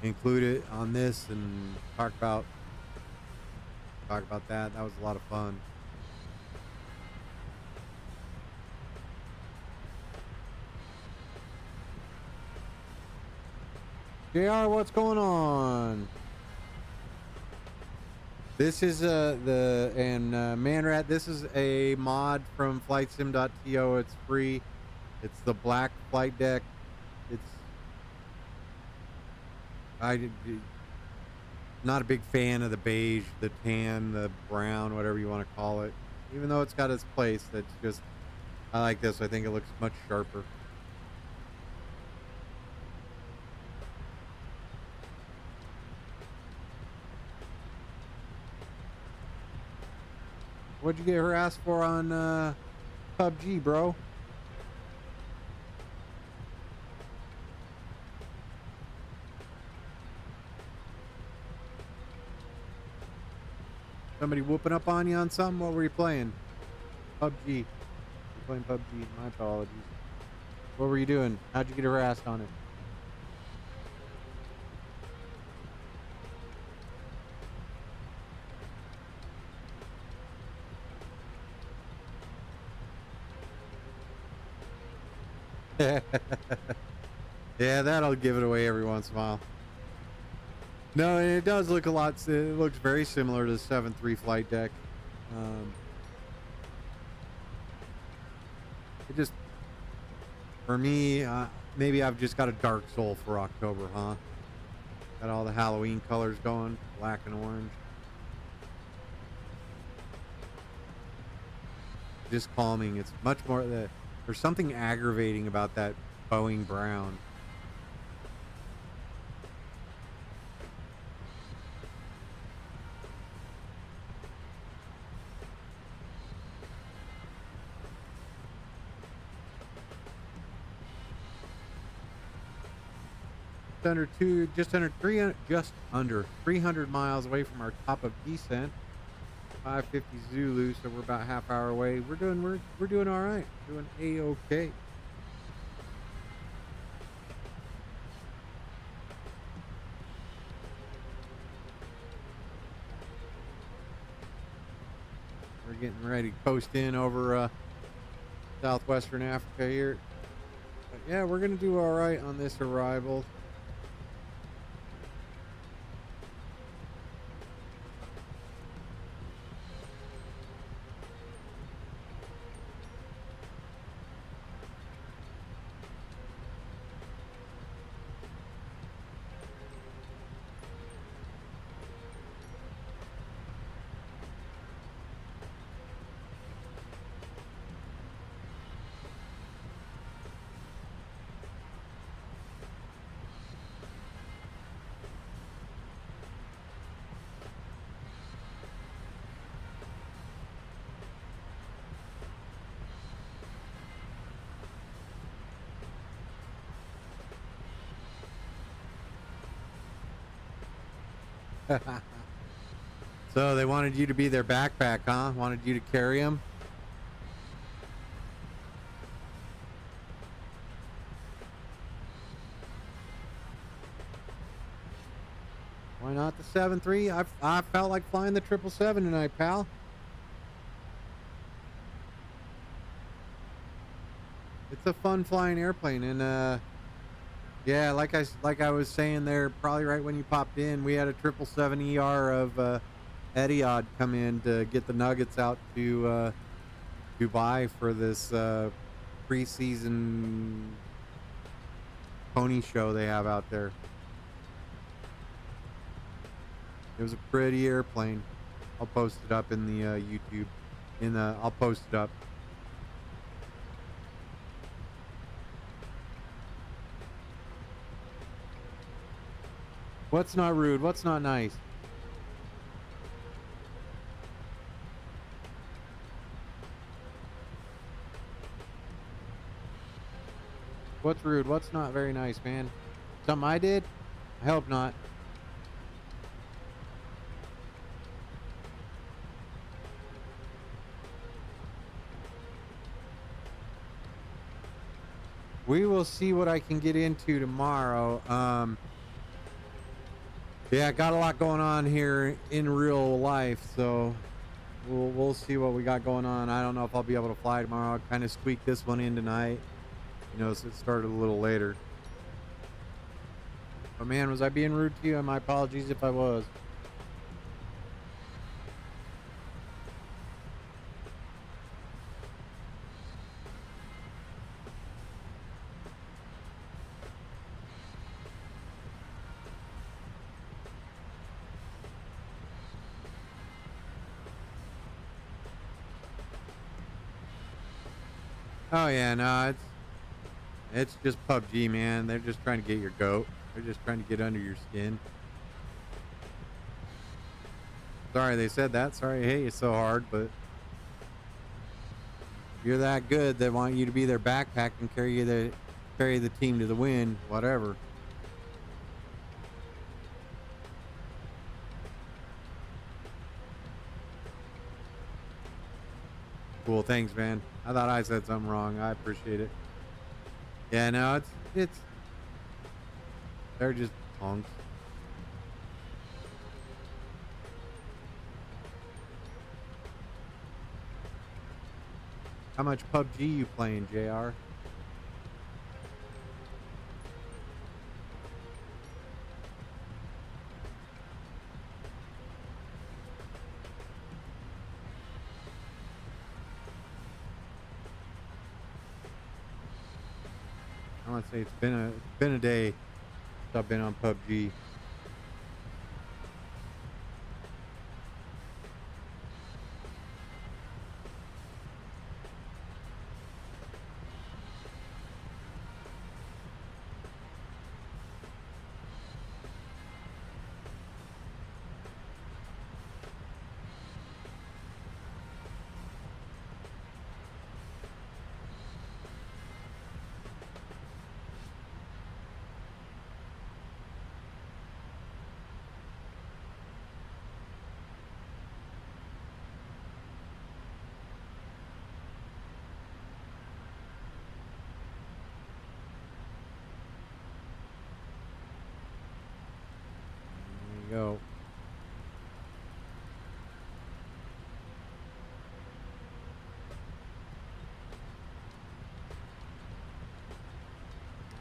Speaker 1: include it on this and talk about that. That was a lot of fun. JR, what's going on? This is Manrat, this is a mod from FlightSim.to. It's free. It's the black flight deck. I'm not a big fan of the beige, the tan, the brown, whatever you want to call it. Even though it's got its place, that's just, I like this. I think it looks much sharper. What'd you get harassed for on PUBG, bro? Somebody whooping up on you on something? What were you playing? PUBG. You're playing PUBG. My apologies. What were you doing? How'd you get harassed on it? Yeah, that'll give it away every once in a while. No, it does look a lot. It looks very similar to the 7.3 flight deck. It just, for me, maybe I've just got a dark soul for October, huh? Got all the Halloween colors going, black and orange. Just calming. It's much more there's something aggravating about that Boeing brown. Just under 300 miles away from our top of descent. 550 Zulu, so we're about half hour away. We're doing all right. Doing A-okay. We're getting ready to coast in over southwestern Africa here. But yeah, we're gonna do all right on this arrival. So they wanted you to be their backpack, huh? Wanted you to carry them? Why not the 7.3? I felt like flying the 777 tonight, pal. It's a fun flying airplane, and yeah, like I was saying there, probably right when you popped in, we had a 777ER of Etihad come in to get the nuggets out to Dubai for this preseason pony show they have out there. It was a pretty airplane. I'll post it up in the YouTube. I'll post it up. What's not rude? What's not nice? What's rude? What's not very nice, man? Something I did? I hope not. We will see what I can get into tomorrow. Yeah, got a lot going on here in real life, so we'll see what we got going on. I don't know if I'll be able to fly tomorrow. I kind of squeaked this one in tonight, you know, so it started a little later. But man, was I being rude to you? And my apologies if I was. Oh yeah, no, it's just PUBG, man. They're just trying to get your goat. They're just trying to get under your skin. Sorry they said that. Sorry I hate you so hard, but if you're that good, they want you to be their backpack and carry the team to the win, whatever. Cool, thanks, man. I thought I said something wrong. I appreciate it. Yeah, no, it's they're just punks. How much PUBG you playing, JR? I want to say it's been a day since I've been on PUBG. Go.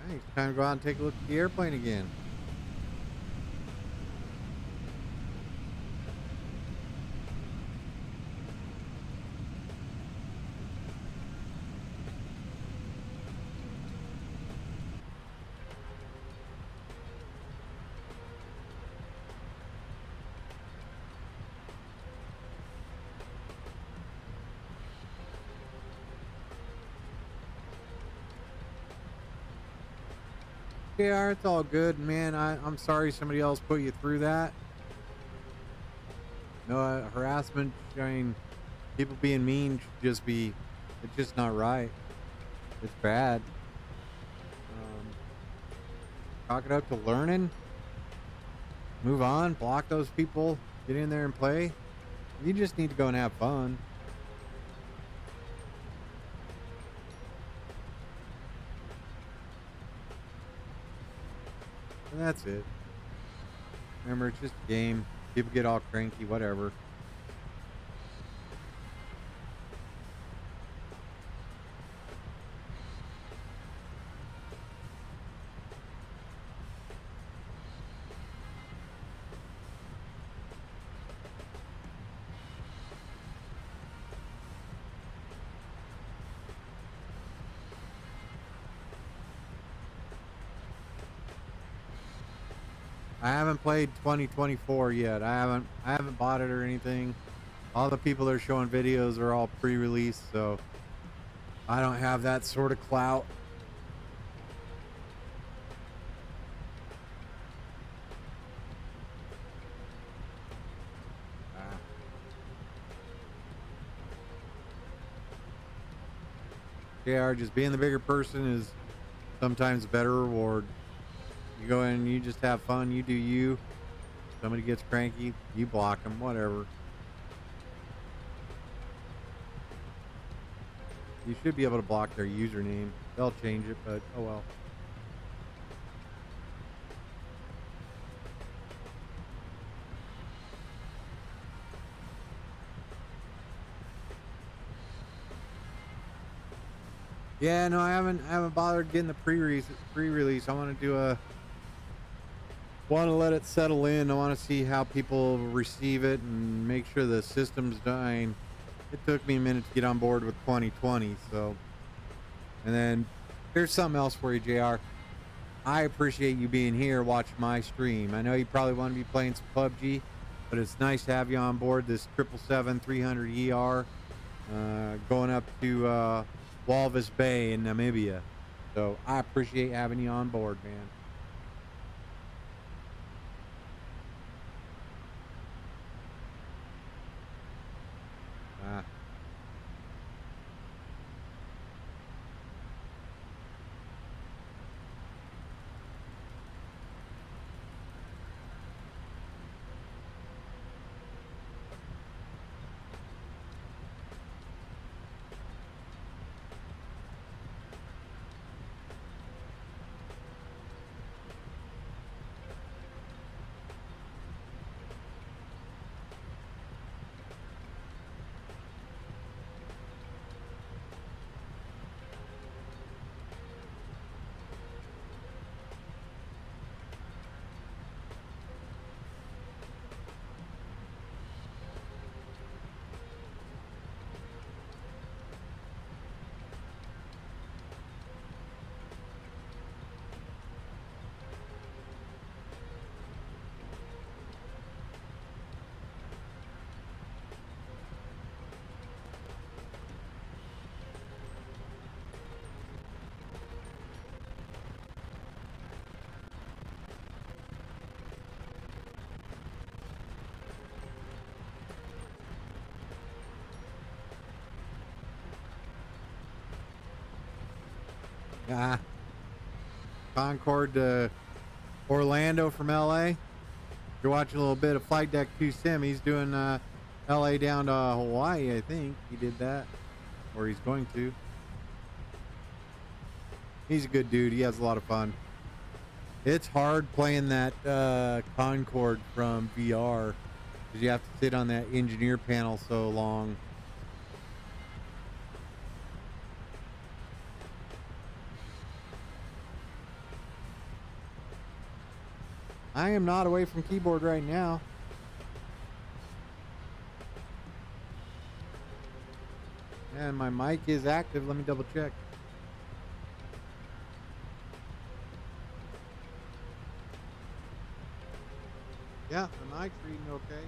Speaker 1: Hey, it's time to go out and take a look at the airplane again. Yeah, it's all good, man. I'm sorry somebody else put you through that. No, harassment, I mean, people being mean should just be, it's just not right. It's bad. Chalk it up to learning. Move on, block those people, get in there and play. You just need to go and have fun. And that's it. Remember, it's just a game. People get all cranky, whatever. I haven't played 2024 yet. I haven't bought it or anything. All the people that are showing videos are all pre-release, so I don't have that sort of clout. JR, just being the bigger person is Sometimes a better reward. You go in and you just have fun. You do you. Somebody gets cranky, you block them, whatever. You should be able to block their username. They'll change it, but oh well. Yeah, no, I haven't bothered getting the pre-release. I want to let it settle in. I want to see how people receive it and make sure the system's dying. It took me a minute to get on board with 2020, so. And then here's something else for you, JR. I appreciate you being here watching my stream. I know you probably want to be playing some PUBG, but it's nice to have you on board this 777-300ER going up to Walvis Bay in Namibia. So I appreciate having you on board, man. Concord to Orlando from LA. You're watching a little bit of Flight Deck 2 Sim. He's doing LA down to Hawaii, I think. He did that, or he's going to. He's a good dude. He has a lot of fun. It's hard playing that Concorde from VR because you have to sit on that engineer panel so long. I am not away from keyboard right now. And my mic is active. Let me double check. Yeah, the mic's reading okay.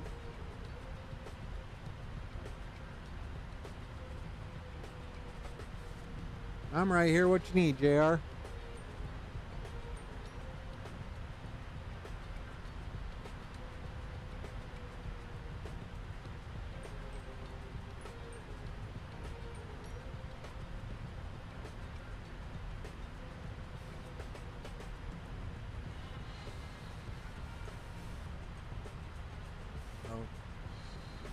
Speaker 1: I'm right here. What you need, JR?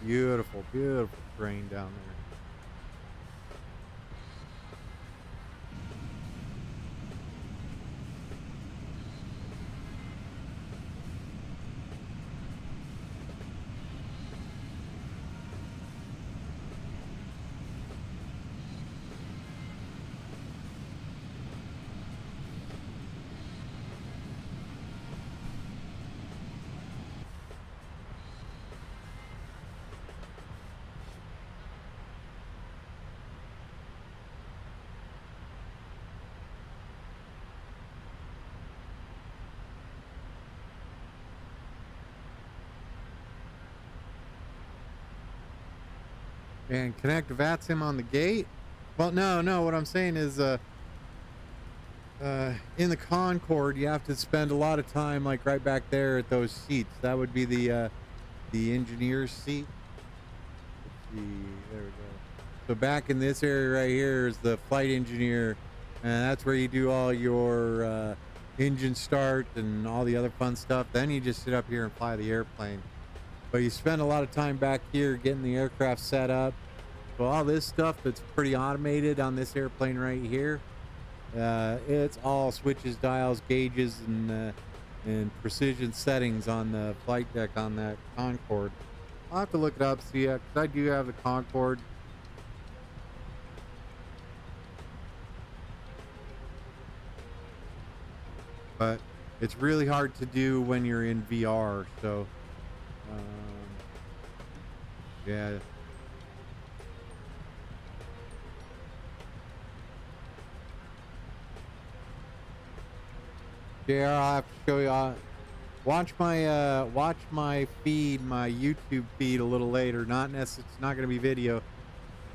Speaker 1: Beautiful, beautiful terrain down there. And connect VATSIM on the gate. Well, no. What I'm saying is, in the Concorde, you have to spend a lot of time, like right back there at those seats. That would be the engineer's seat. Let's see, there we go. So back in this area right here is the flight engineer And that's where you do all your engine start and all the other fun stuff. Then you just sit up here and fly the airplane. But you spend a lot of time back here getting the aircraft set up. So all this stuff that's pretty automated on this airplane right here, it's all switches, dials, gauges, and precision settings on the flight deck on that Concorde. I'll have to look it up, see it, because I do have the Concorde. But it's really hard to do when you're in VR, so yeah. Yeah, I'll have to show you. Watch my feed, my YouTube feed a little later. It's not going to be video,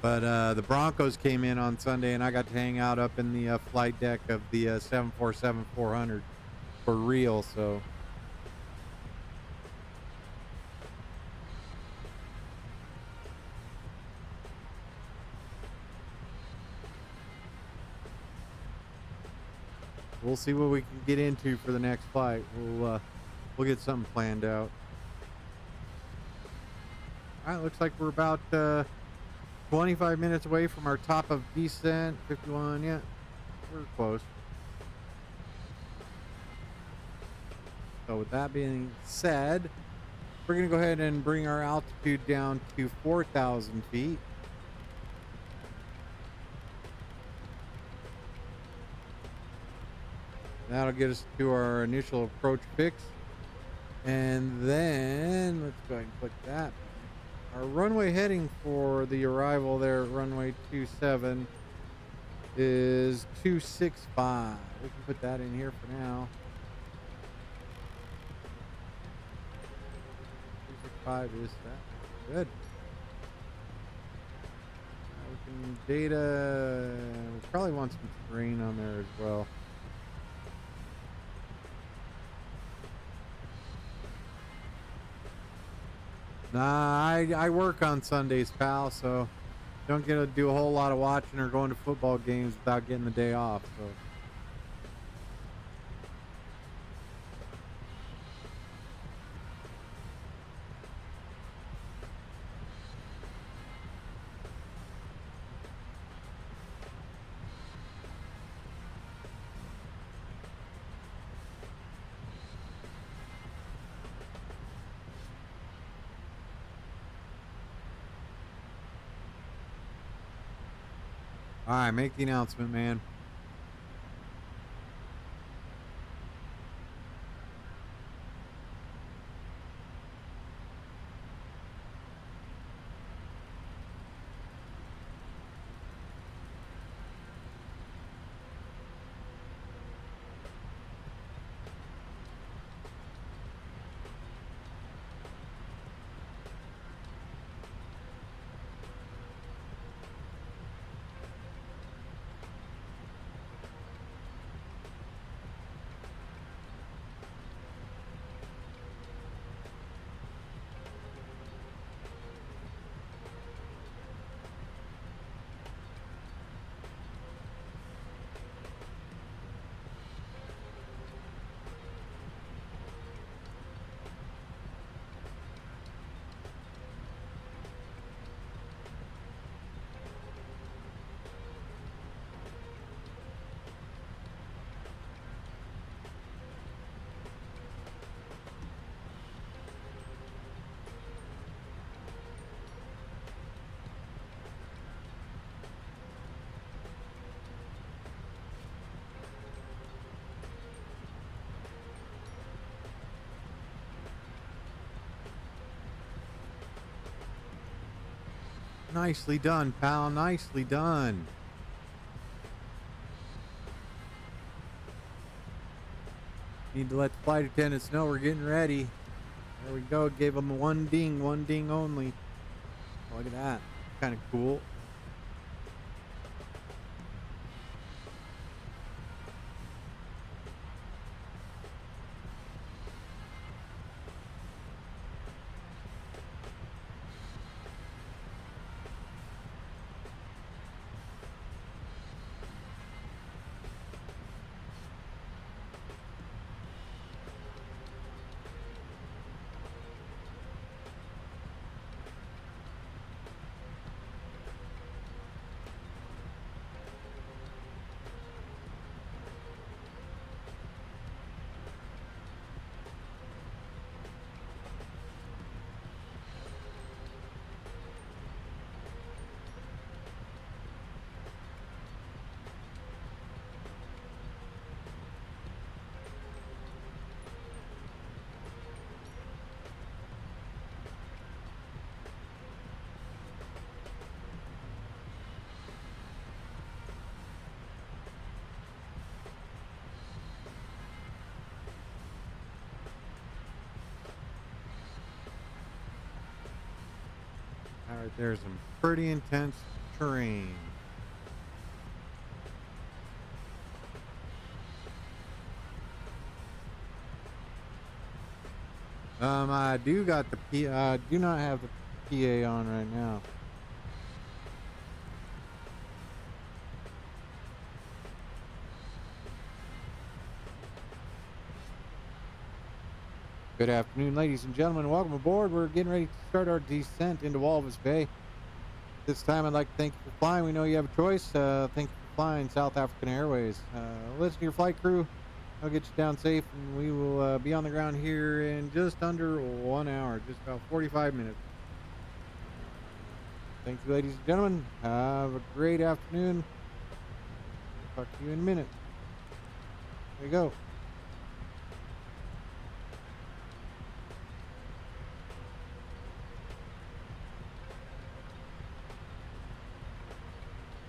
Speaker 1: but the Broncos came in on Sunday, and I got to hang out up in the flight deck of the 747-400 for real. So we'll see what we can get into for the next flight. We'll get something planned out. All right, looks like we're about 25 minutes away from our top of descent. 51, yeah, we're close. So with that being said, we're gonna go ahead and bring our altitude down to 4,000 feet. That'll get us to our initial approach fix. And then let's go ahead and click that. Our runway heading for the arrival there at runway 27 is 265. We can put that in here for now. 265 is that. Good. We can data. We probably want some terrain on there as well. Nah, I work on Sundays, pal, so don't get to do a whole lot of watching or going to football games without getting the day off. So all right, make the announcement, man. Nicely done, pal. Nicely done. Need to let the flight attendants know we're getting ready. There we go. Gave them one ding only. Look at that. Kind of cool. Right there's some pretty intense terrain. I do got the do not have the PA on right now. Good afternoon, ladies and gentlemen. Welcome aboard. We're getting ready to start our descent into Walvis Bay. This time, I'd like to thank you for flying. We know you have a choice. Thank you for flying South African Airways. Listen to your flight crew. I'll get you down safe, and we will be on the ground here in just under 1 hour, just about 45 minutes. Thank you, ladies and gentlemen. Have a great afternoon. Talk to you in a minute. There you go.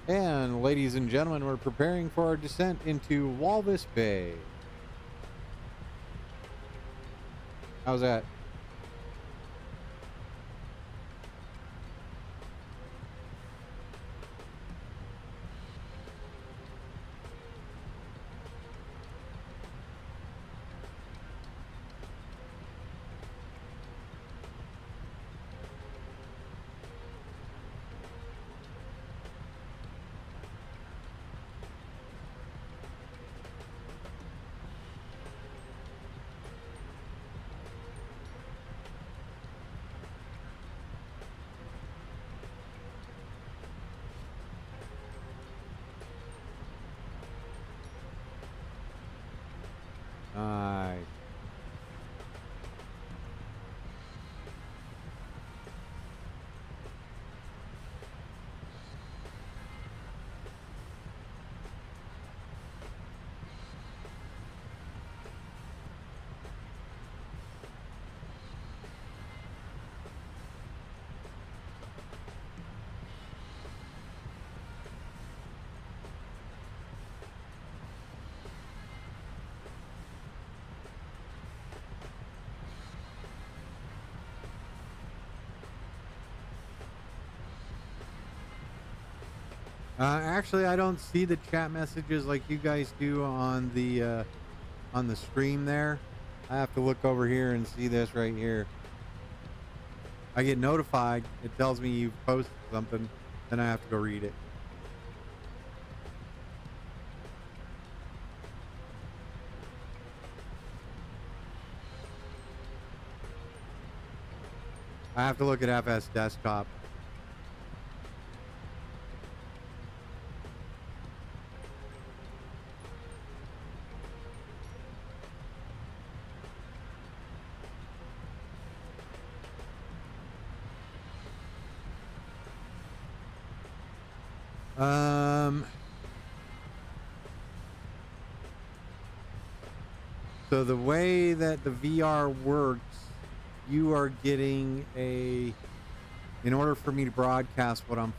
Speaker 1: And ladies and gentlemen, we're preparing for our descent into Walvis Bay. How's that? Nice. Actually, I don't see the chat messages like you guys do on the stream there. I have to look over here and see this right here. I get notified. It tells me you've posted something, then I have to go read it. I have to look at FS Desktop. So the way that the VR works, you are getting in order for me to broadcast what I'm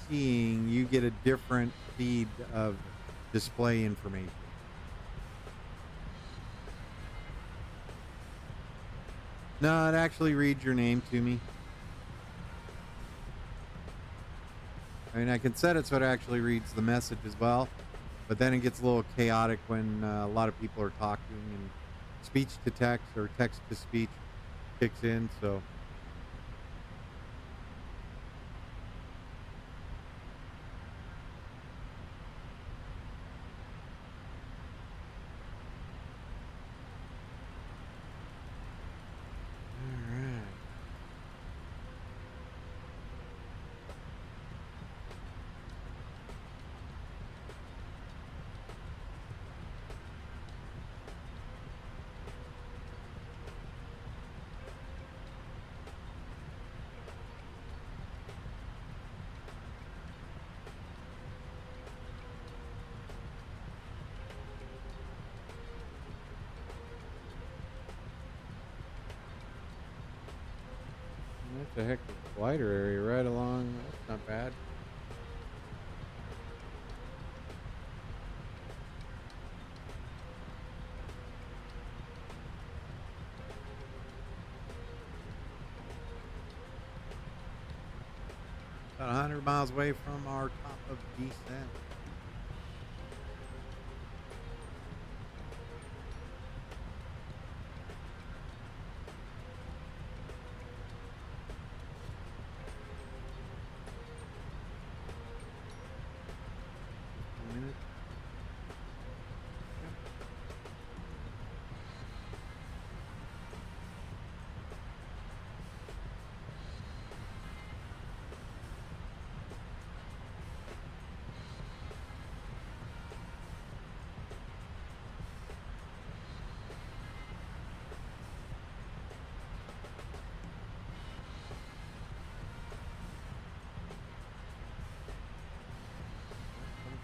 Speaker 1: seeing, you get a different feed of display information. No, it actually reads your name to me. I mean, I can set it so it actually reads the message as well, but then it gets a little chaotic when a lot of people are talking and speech to text or text to speech kicks in, so. That's a heck of a glider area right along. That's not bad. about 100 miles away from our top of descent.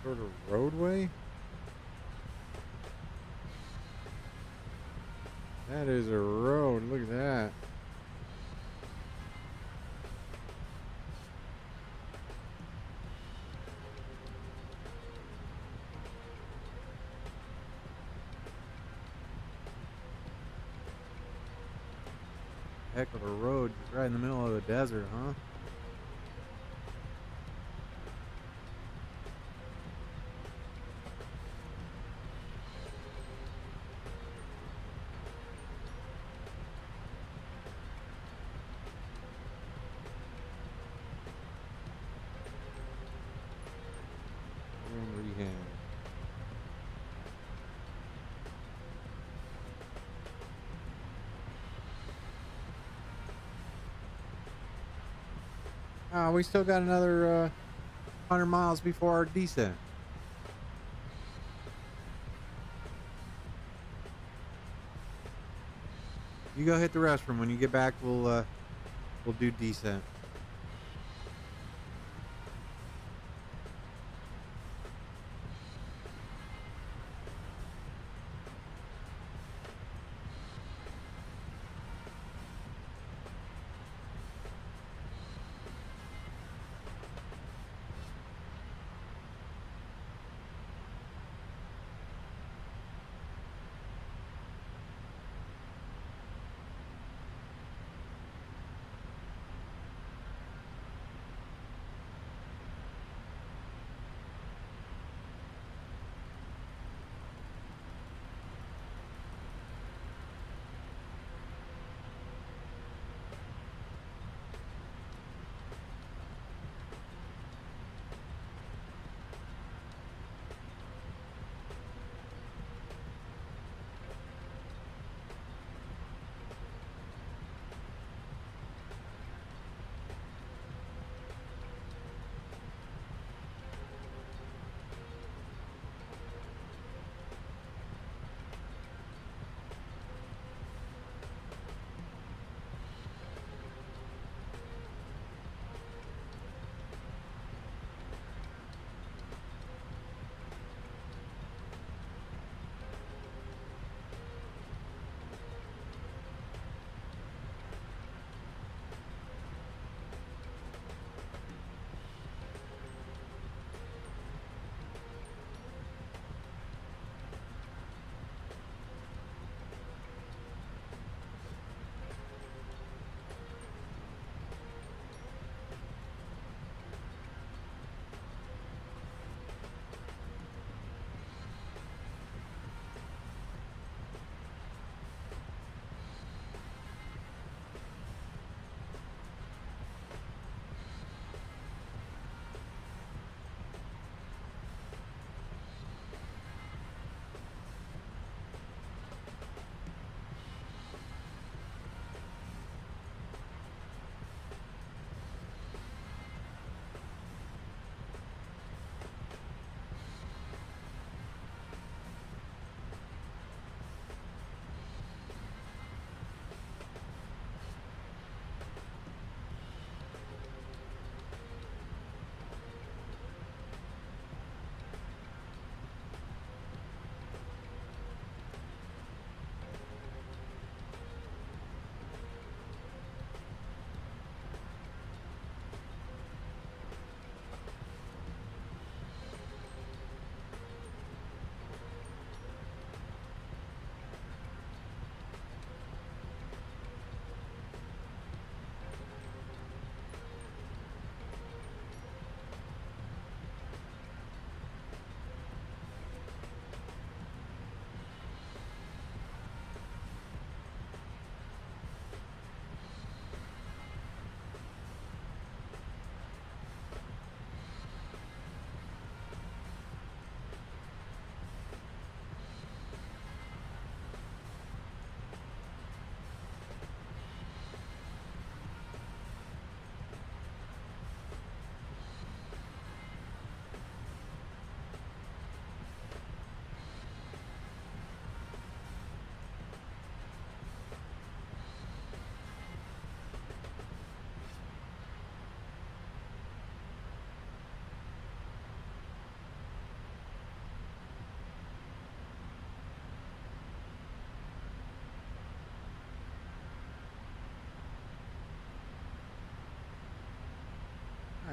Speaker 1: Sort of roadway. That is a road. Look at that. Heck of a road, just right in the middle of the desert, huh? We still got another 100 miles before our descent. You go hit the restroom. When you get back, we'll do descent.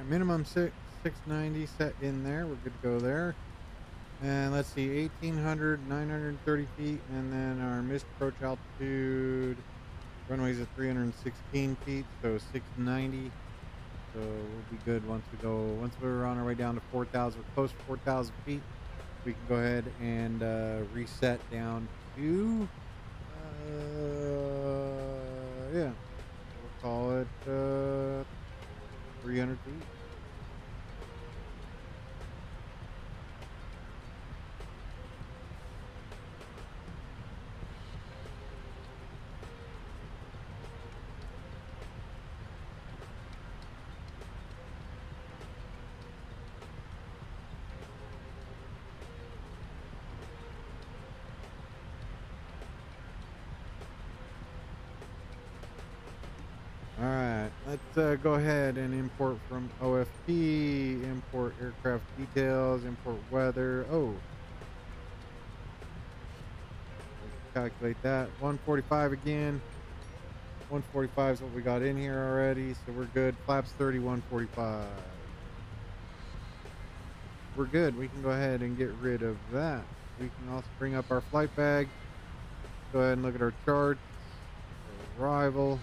Speaker 1: right, minimum 690 set in there. We're good to go there. And let's see, 1800, 930 feet, and then our missed approach altitude runway's at 316 feet, so 690. So we'll be good once we're on our way down to 4,000, we're close to 4,000 feet. We can go ahead and reset down to, yeah, we'll call it 300 feet. All right, let's go ahead and import from OFP, import aircraft details, import weather. Oh, let's calculate that. 145 again. 145 is what we got in here already, so we're good. Flaps 30, 145. We're good. We can go ahead and get rid of that. We can also bring up our flight bag. Go ahead and look at our chart. Arrival.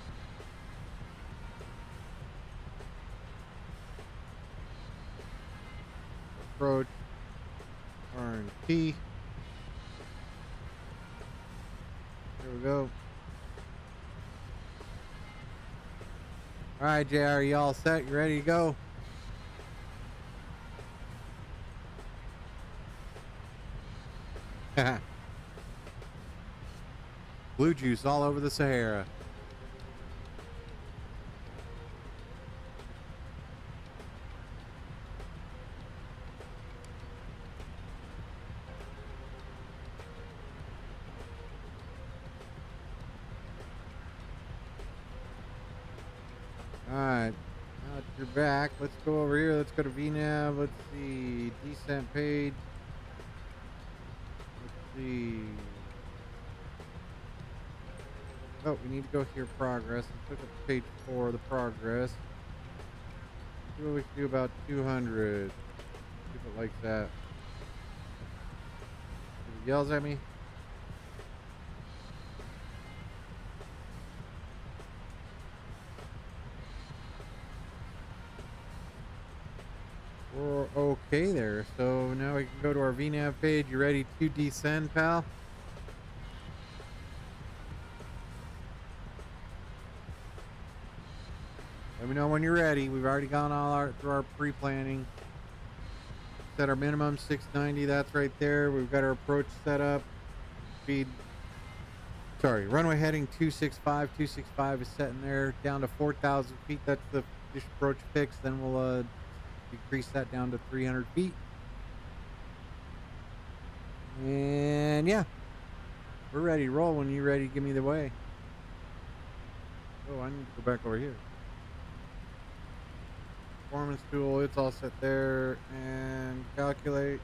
Speaker 1: Approach, R&T. There we go. All right, JR, you all set? You ready to go? Blue juice all over the Sahara. Alright, now that you're back, let's go over here. Let's go to VNav. Let's see, descent page. Let's see. Oh, we need to go here, progress. Let's look at page 4, the progress. See what we can do about 200. See if it likes that. If it yells at me. We're okay there. So now we can go to our VNav page. You ready to descend, pal? Let me know when you're ready. We've already gone through our pre-planning. Set our minimum 690. That's right there. We've got our approach set up. Runway heading 265. 265 is set in there. Down to 4,000 feet. That's the approach fix. Then we'll decrease that down to 300 feet. And yeah, we're ready to roll when you're ready to give me the way. Oh, I need to go back over here. Performance tool, it's all set there. And calculate.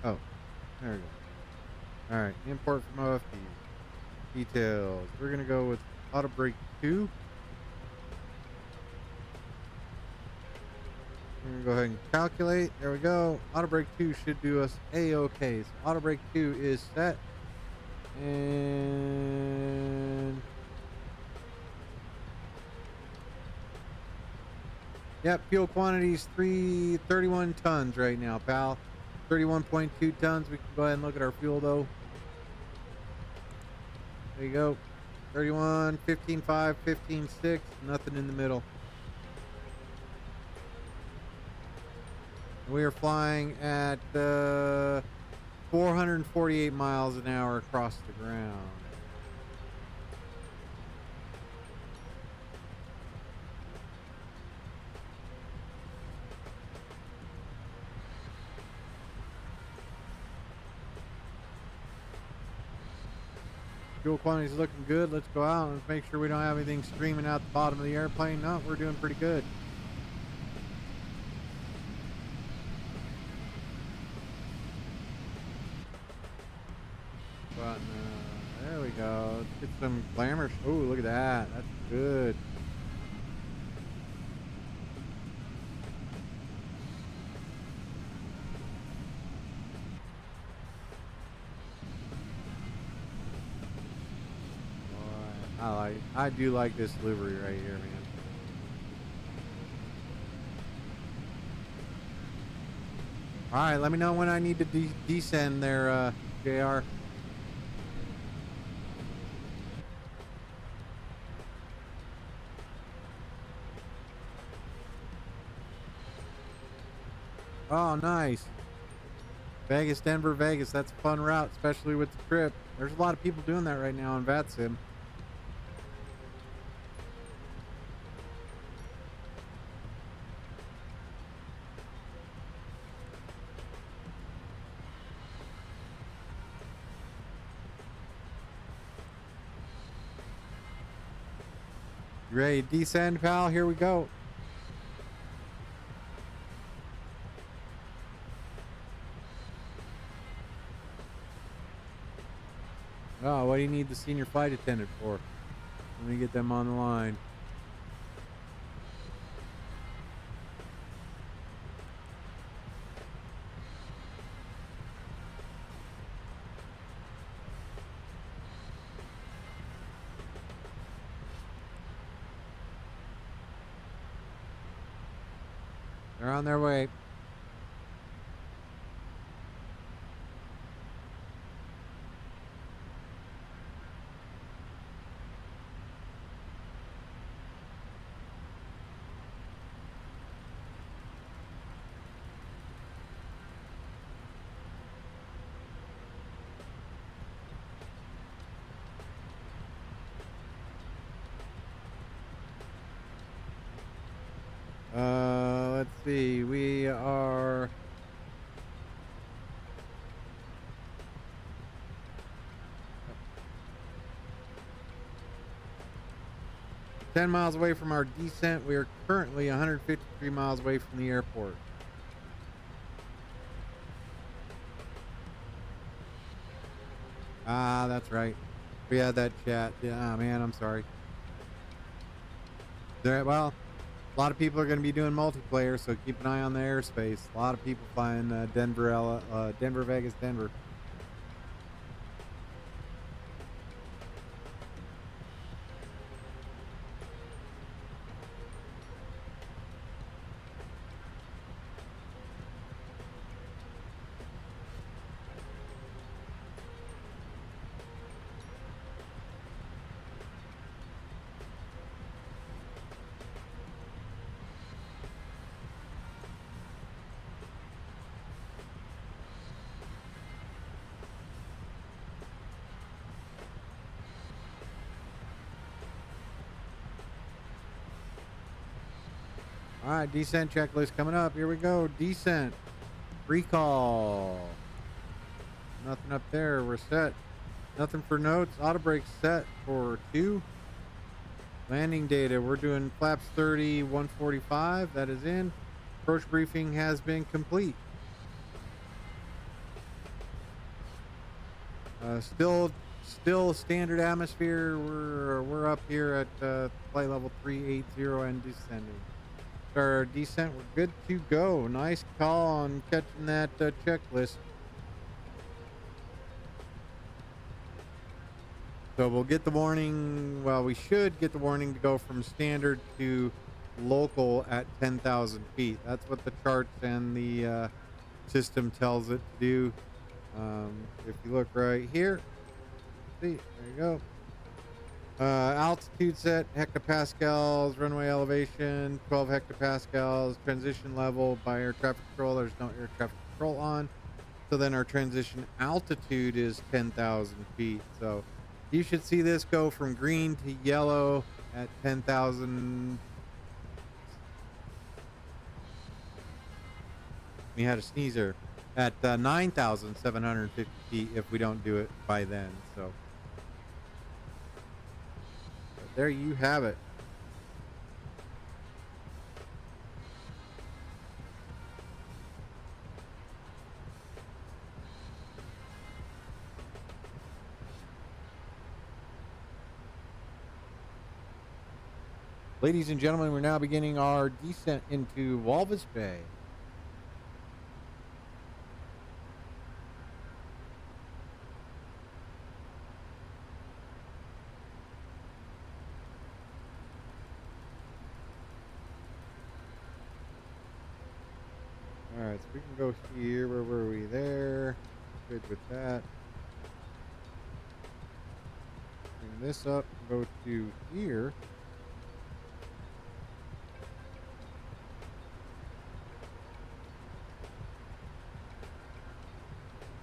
Speaker 1: Oh, there we go. All right, import from OFP. Details. We're gonna go with auto brake 2. We're gonna go ahead and calculate. There we go. Auto brake 2 should do us a-okay. So auto brake 2 is set. And yep, fuel quantities 31 tons right now, pal. 31.2 tons. We can go ahead and look at our fuel though. There you go. 31, 15.5, 15.6, nothing in the middle. We are flying at 448 miles an hour across the ground. Fuel quantity is looking good. Let's go out and make sure we don't have anything streaming out the bottom of the airplane. No, we're doing pretty good. go. Let's get some glamour. Oh, look at that. That's good. Boy, I do like this livery right here, man. All right, let me know when I need to descend there, JR. Oh, nice. Vegas, Denver, Vegas. That's a fun route, especially with the trip. There's a lot of people doing that right now on VATSIM. You ready to descend, pal? Here we go. Oh, what do you need the senior flight attendant for? Let me get them on the line. They're on their way. Let's see. We are 10 miles away from our descent. We are currently 153 miles away from the airport. Ah, that's right. We had that chat. Yeah, man, I'm sorry. Well, a lot of people are going to be doing multiplayer, so keep an eye on the airspace. A lot of people flying Denver, Vegas, Denver. All right, descent checklist coming up. Here we go. Descent. Recall. Nothing up there. We're set. Nothing for notes. Auto brake set for 2. Landing data. We're doing flaps 30, 145. That is in. Approach briefing has been complete. Still standard atmosphere. We're up here at flight level 380 and descending. Our descent, we're good to go. Nice call on catching that checklist. So we'll get the warning. Well, we should get the warning to go from standard to local at 10,000 feet. That's what the charts and the system tells it to do. If you look right here, see, there you go. Altitude set, hectopascals, runway elevation, 12 hectopascals, transition level by air traffic control. There's no air traffic control on. So then our transition altitude is 10,000 feet. So you should see this go from green to yellow at 10,000. We had a sneezer at 9,750 feet if we don't do it by then. So there you have it. Ladies and gentlemen, we're now beginning our descent into Walvis Bay. All right, so we can go here. Where were we? There. Good with that. Bring this up. Go to here.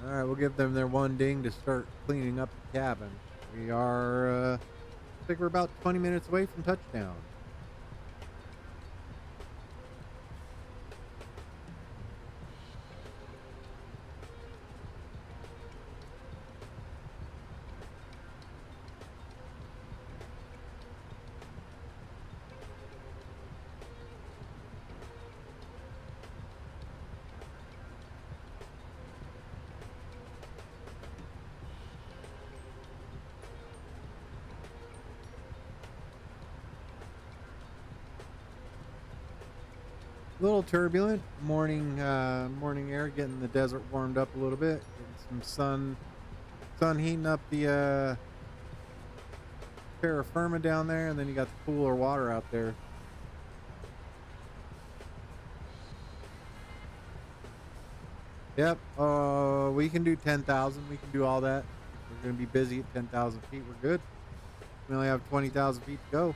Speaker 1: All right, we'll give them their one ding to start cleaning up the cabin. We are, I think we're about 20 minutes away from touchdown. A little turbulent morning air, getting the desert warmed up a little bit, getting some sun heating up the terra firma down there, and then you got the cooler water out there. Yep, we can do 10,000. We can do all that. We're going to be busy at 10,000 feet. We're good. We only have 20,000 feet to go.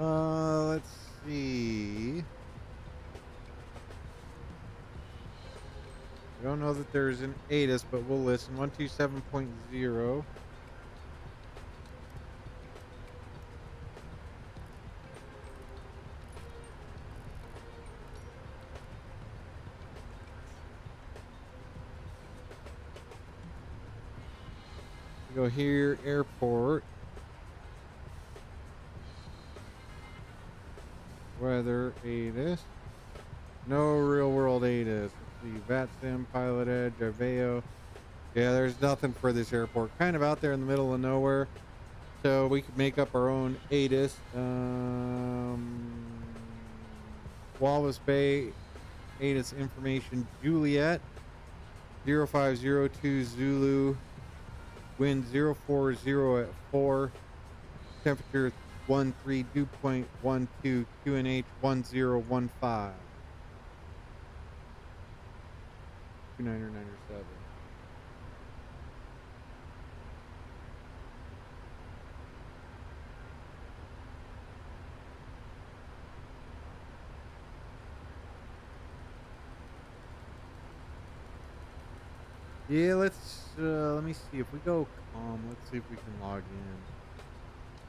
Speaker 1: Let's see. I don't know that there's an ATIS, but we'll listen. 127.0. Go here, airport. Weather ATIS. No real world ATIS. Let's see. VATSIM, Pilot Edge, Aveo. Yeah, there's nothing for this airport. Kind of out there in the middle of nowhere. So we could make up our own ATIS. Walvis Bay ATIS information Juliet. 0502 Zulu. Wind 040 at 4. Temperature 13, dew point 12, QNH 1015. 2997. Yeah, let me see if we go let's see if we can log in.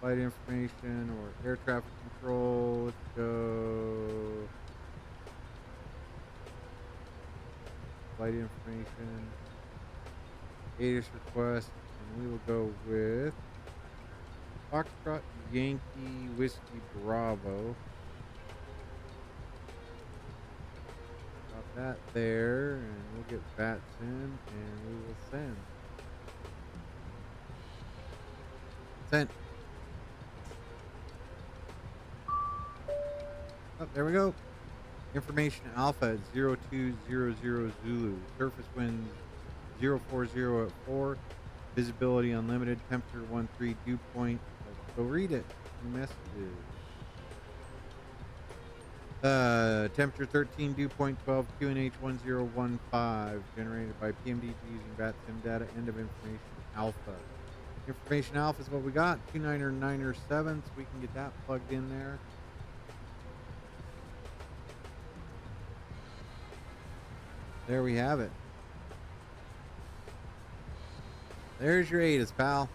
Speaker 1: Flight information or air traffic control. Let's go. Flight information. ATIS request. And we will go with Foxtrot Yankee Whiskey Bravo. Got that there. And we'll get VATSIM and we will send. Sent. Oh, there we go. Information Alpha at 0200 Zulu. Surface wind 040 at 4. Visibility unlimited. Temperature 13. Dew point. Let's go read it. Messages. Temperature 13. Dew point 12. QNH 1015. Generated by PMDG using VATSIM data. End of information Alpha. Information Alpha is what we got. 2997. So we can get that plugged in there. There we have it. There's your ATIS, pal.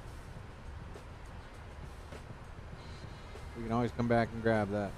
Speaker 1: We can always come back and grab that.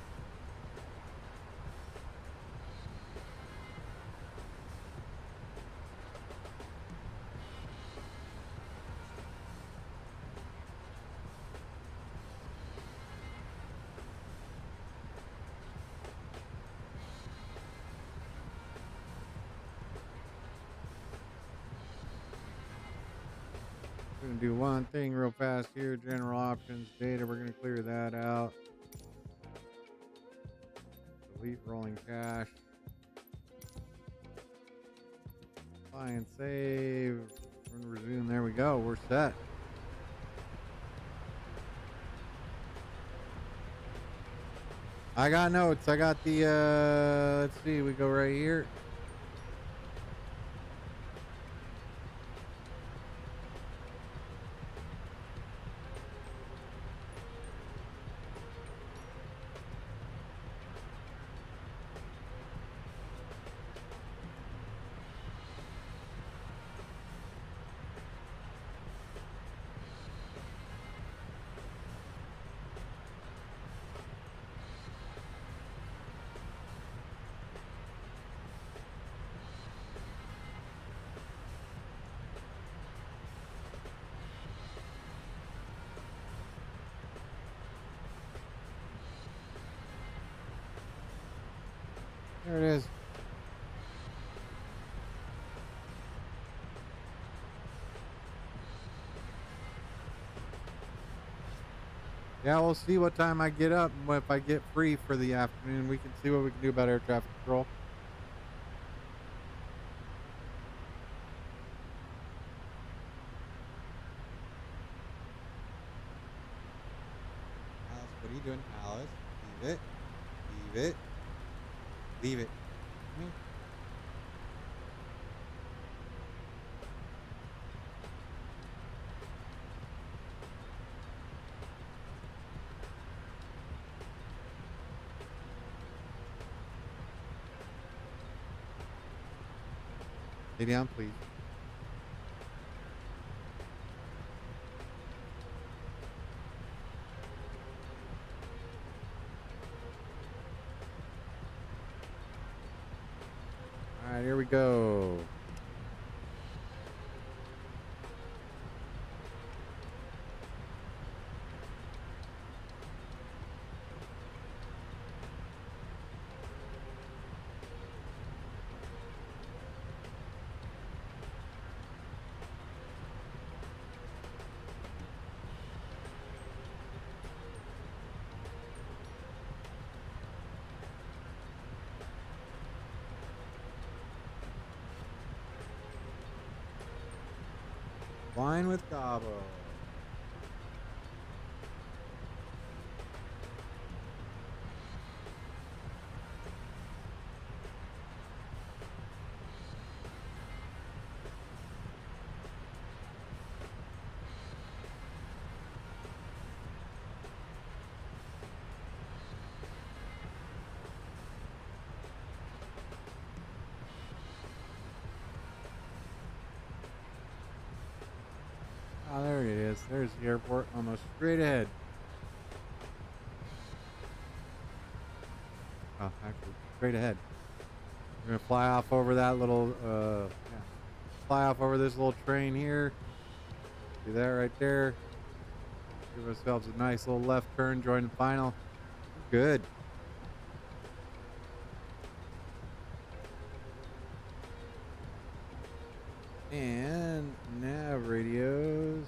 Speaker 1: We're gonna do one thing real fast here. General options, data. We're gonna clear that out. Delete rolling cache. Apply and save. We're gonna resume. There we go. We're set. I got notes. I got the let's see, we go right here. There it is. Yeah, we'll see what time I get up, and if I get free for the afternoon, we can see what we can do about air traffic control. Alice, what are you doing? Alice, leave it. Leave it. Leave it. Hmm. Lay down, please. All right, here we go. Flying with Gabo. Oh, there it is. There's the airport, almost straight ahead. Oh, actually, straight ahead. We're gonna fly off over that little, fly off over this little train here. See that right there? Give ourselves a nice little left turn, join the final. Good. And nav radios.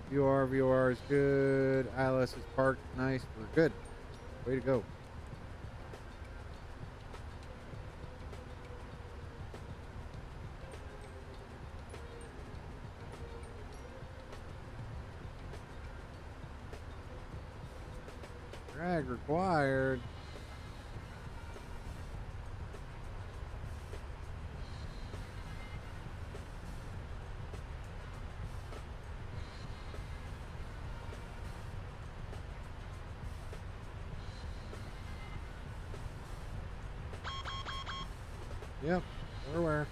Speaker 1: VOR is good. ILS is parked. Nice. We're good. Way to go. Drag required. Yep, we're aware.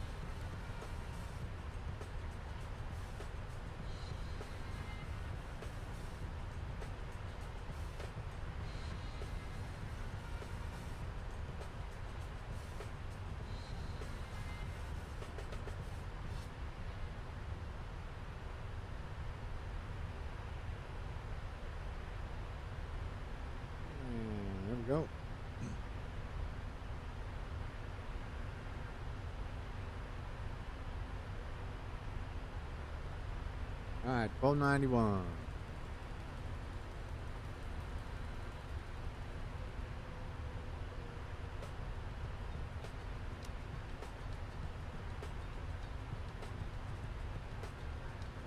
Speaker 1: All right, 1291.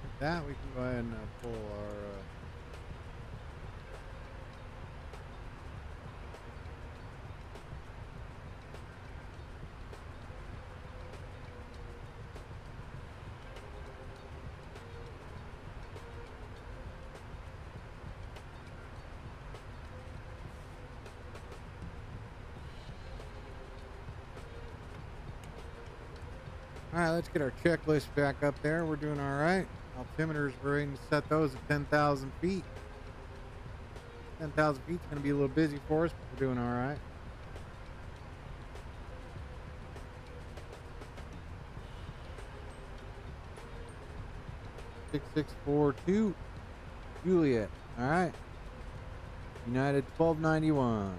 Speaker 1: With that, we can go ahead and pull our. All right, let's get our checklist back up there. We're doing all right. Altimeters, we're going to set those at 10,000 feet. 10,000 feet is going to be a little busy for us, but we're doing all right. (6642) Juliet. All right. United 1291.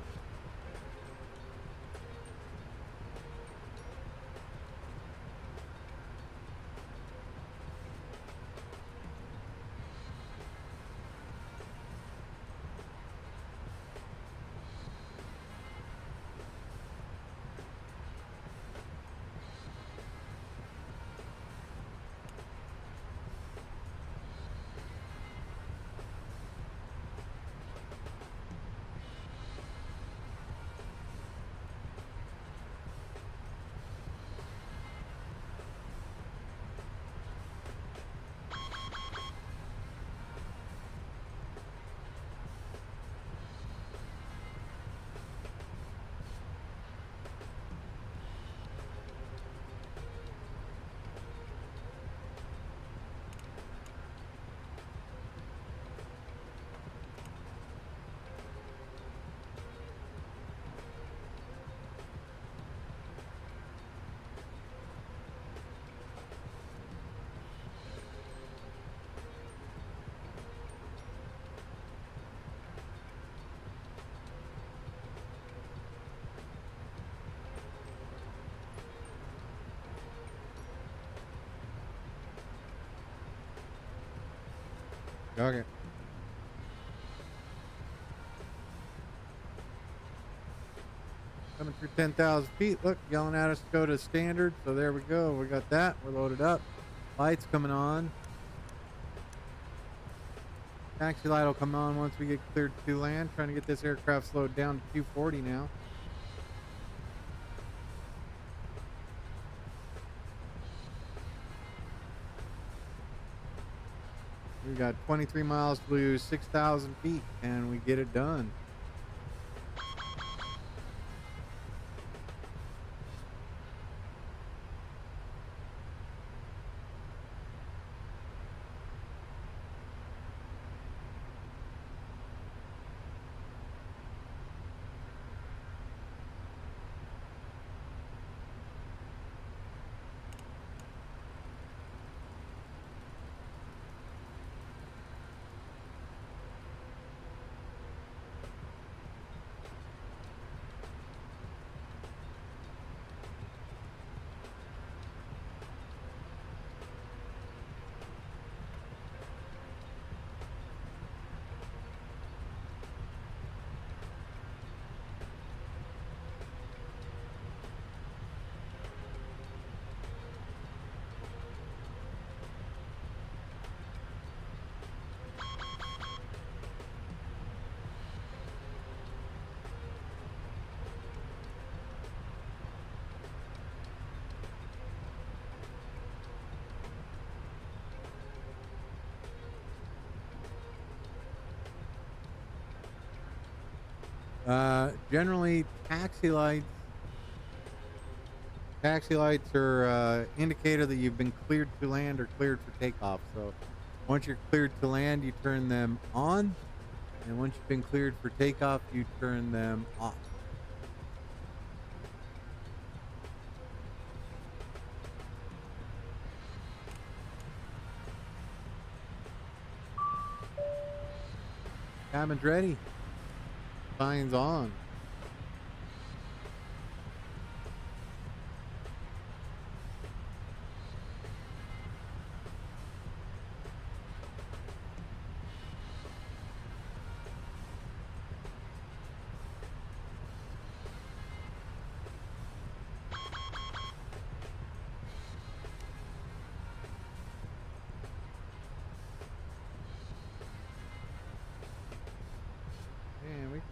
Speaker 1: Okay. Coming through 10,000 feet. Look, yelling at us to go to standard. So there we go. We got that. We're loaded up. Lights coming on. Taxi light will come on once we get cleared to land. Trying to get this aircraft slowed down to 240 now. We got 23 miles to lose 6,000 feet, and we get it done. Generally, taxi lights are indicator that you've been cleared to land or cleared for takeoff. So once you're cleared to land, you turn them on, and once you've been cleared for takeoff, you turn them off. Cabin's ready. Signs on.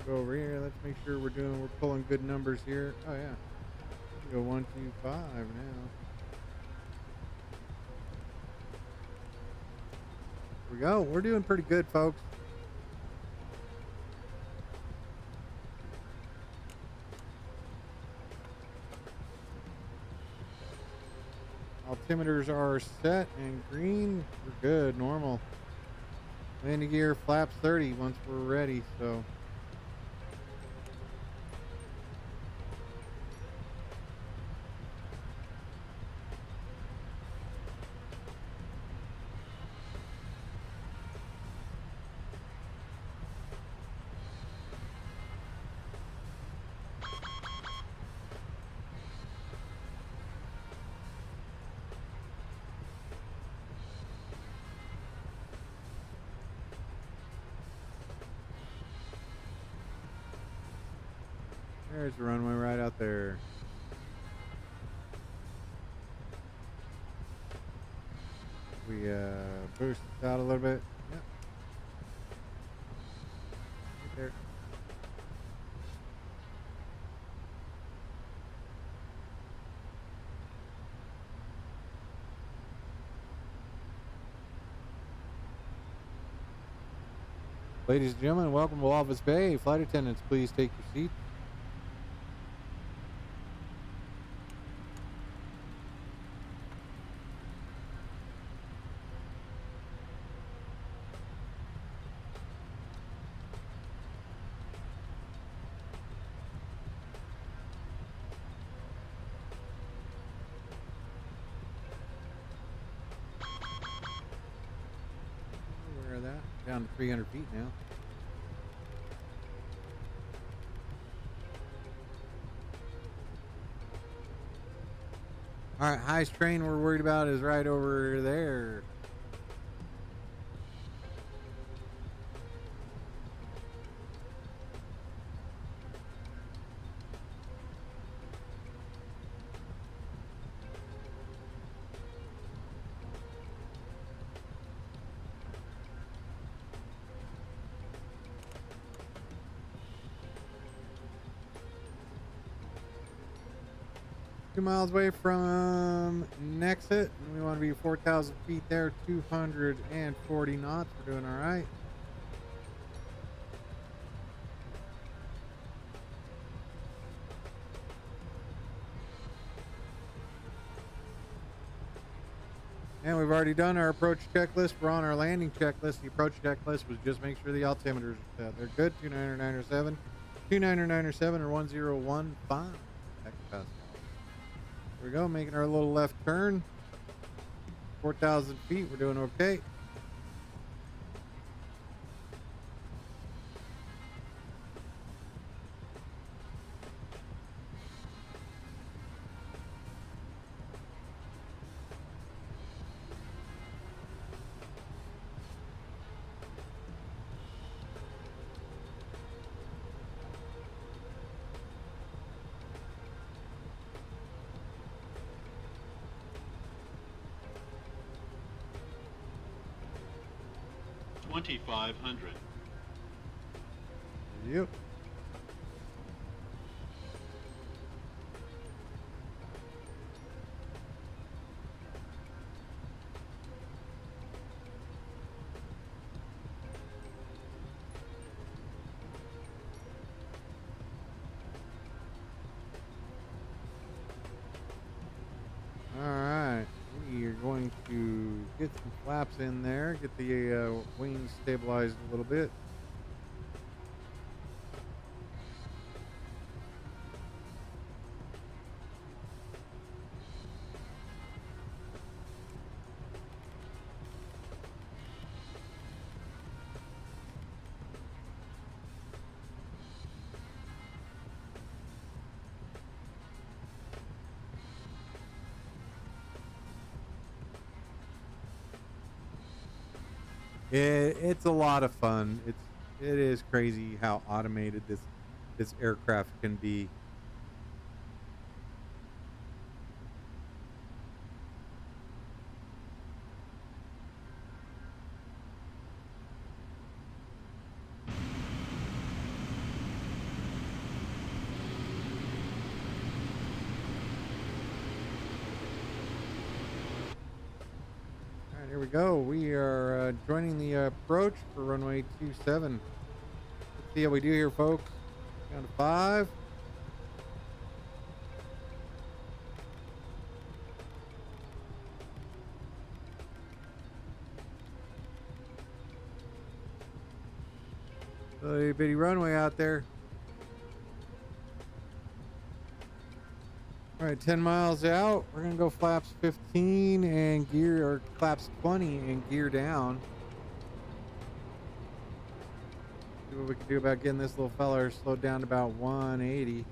Speaker 1: go over here. Let's make sure we're pulling good numbers here. Oh yeah. Go 125 now. Here we go. We're doing pretty good, folks. Altimeters are set and green. We're good, normal. Landing gear flaps 30 once we're ready, so. There's the runway right out there. We boost this out a little bit. Yep. Right there. Ladies and gentlemen, welcome to Walvis Bay. Flight attendants, please take your seats. Down to 300 feet now. All right, highest train we're worried about is right over there. Miles away from Nexit, and we want to be 4,000 feet there, 240 knots. We're doing all right. And we've already done our approach checklist. We're on our landing checklist. The approach checklist was just make sure the altimeters are set. They're good. 2997, 2997 or 1015 hectopascal. Here we go, making our little left turn. 4,000 feet, we're doing okay.
Speaker 3: $2,500.
Speaker 1: Yep. All right. We are going to get some flaps in there, get the wings stabilized a little bit. It's a lot of fun. It is crazy how automated this aircraft can be. Here we go. We are joining the approach for runway 27. Let's see how we do here, folks. Count to 5. Little bitty runway out there. All right, 10 miles out. We're gonna go flaps 15 and gear, or flaps 20 and gear down. See what we can do about getting this little feller slowed down to about 180.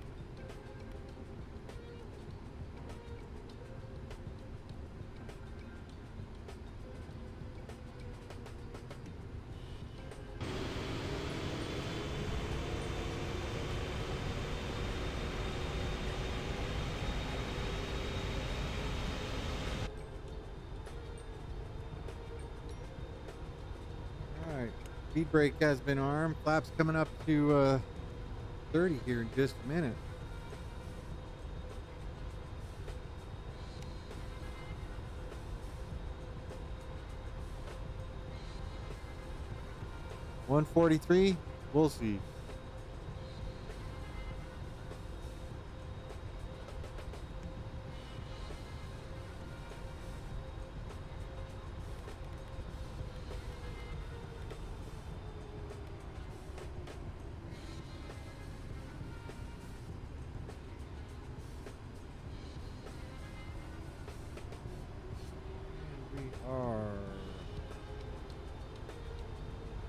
Speaker 1: Speed brake has been armed. Flaps coming up to 30 here in just a minute. $143. We'll see.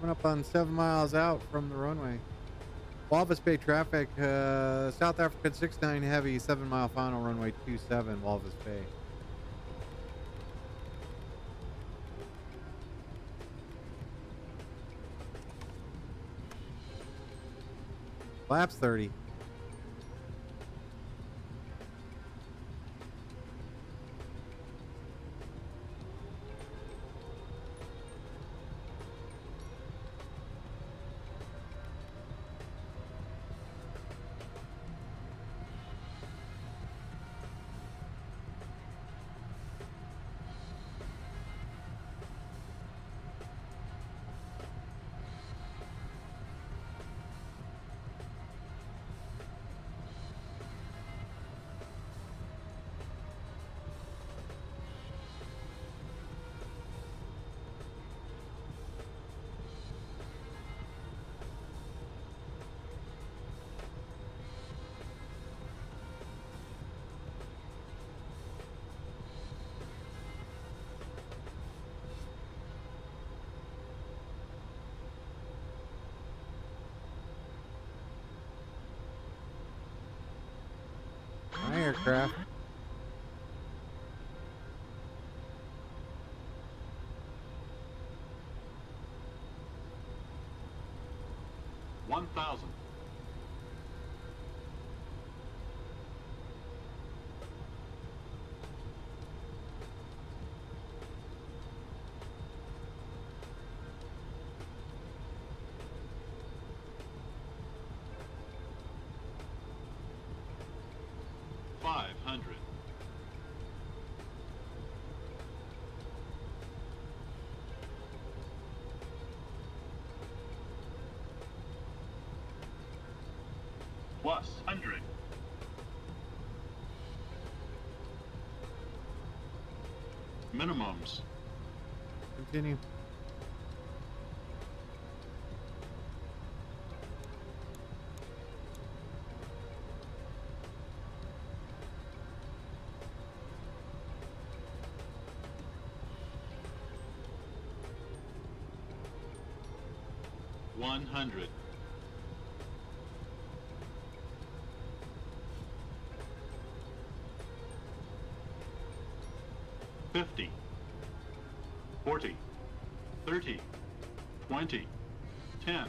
Speaker 1: Up on 7 miles out from the runway. Walvis Bay traffic, South African 69 heavy, 7 mile final, runway 27, Walvis Bay. Flaps 30. Aircraft. $1,000. $500. Plus 100. Minimums. Continue. $100. $50. $40. $30. $20. $10.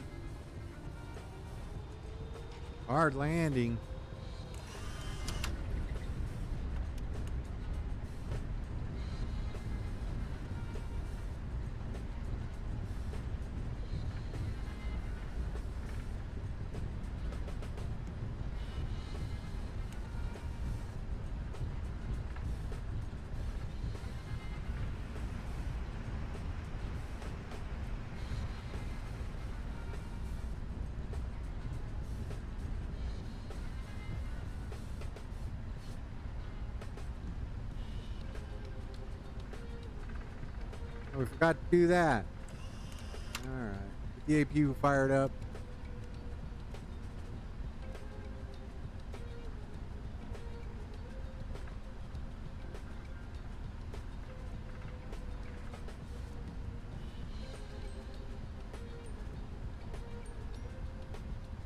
Speaker 1: Hard landing. Oh, we forgot to do that. All right. Get the APU fired up.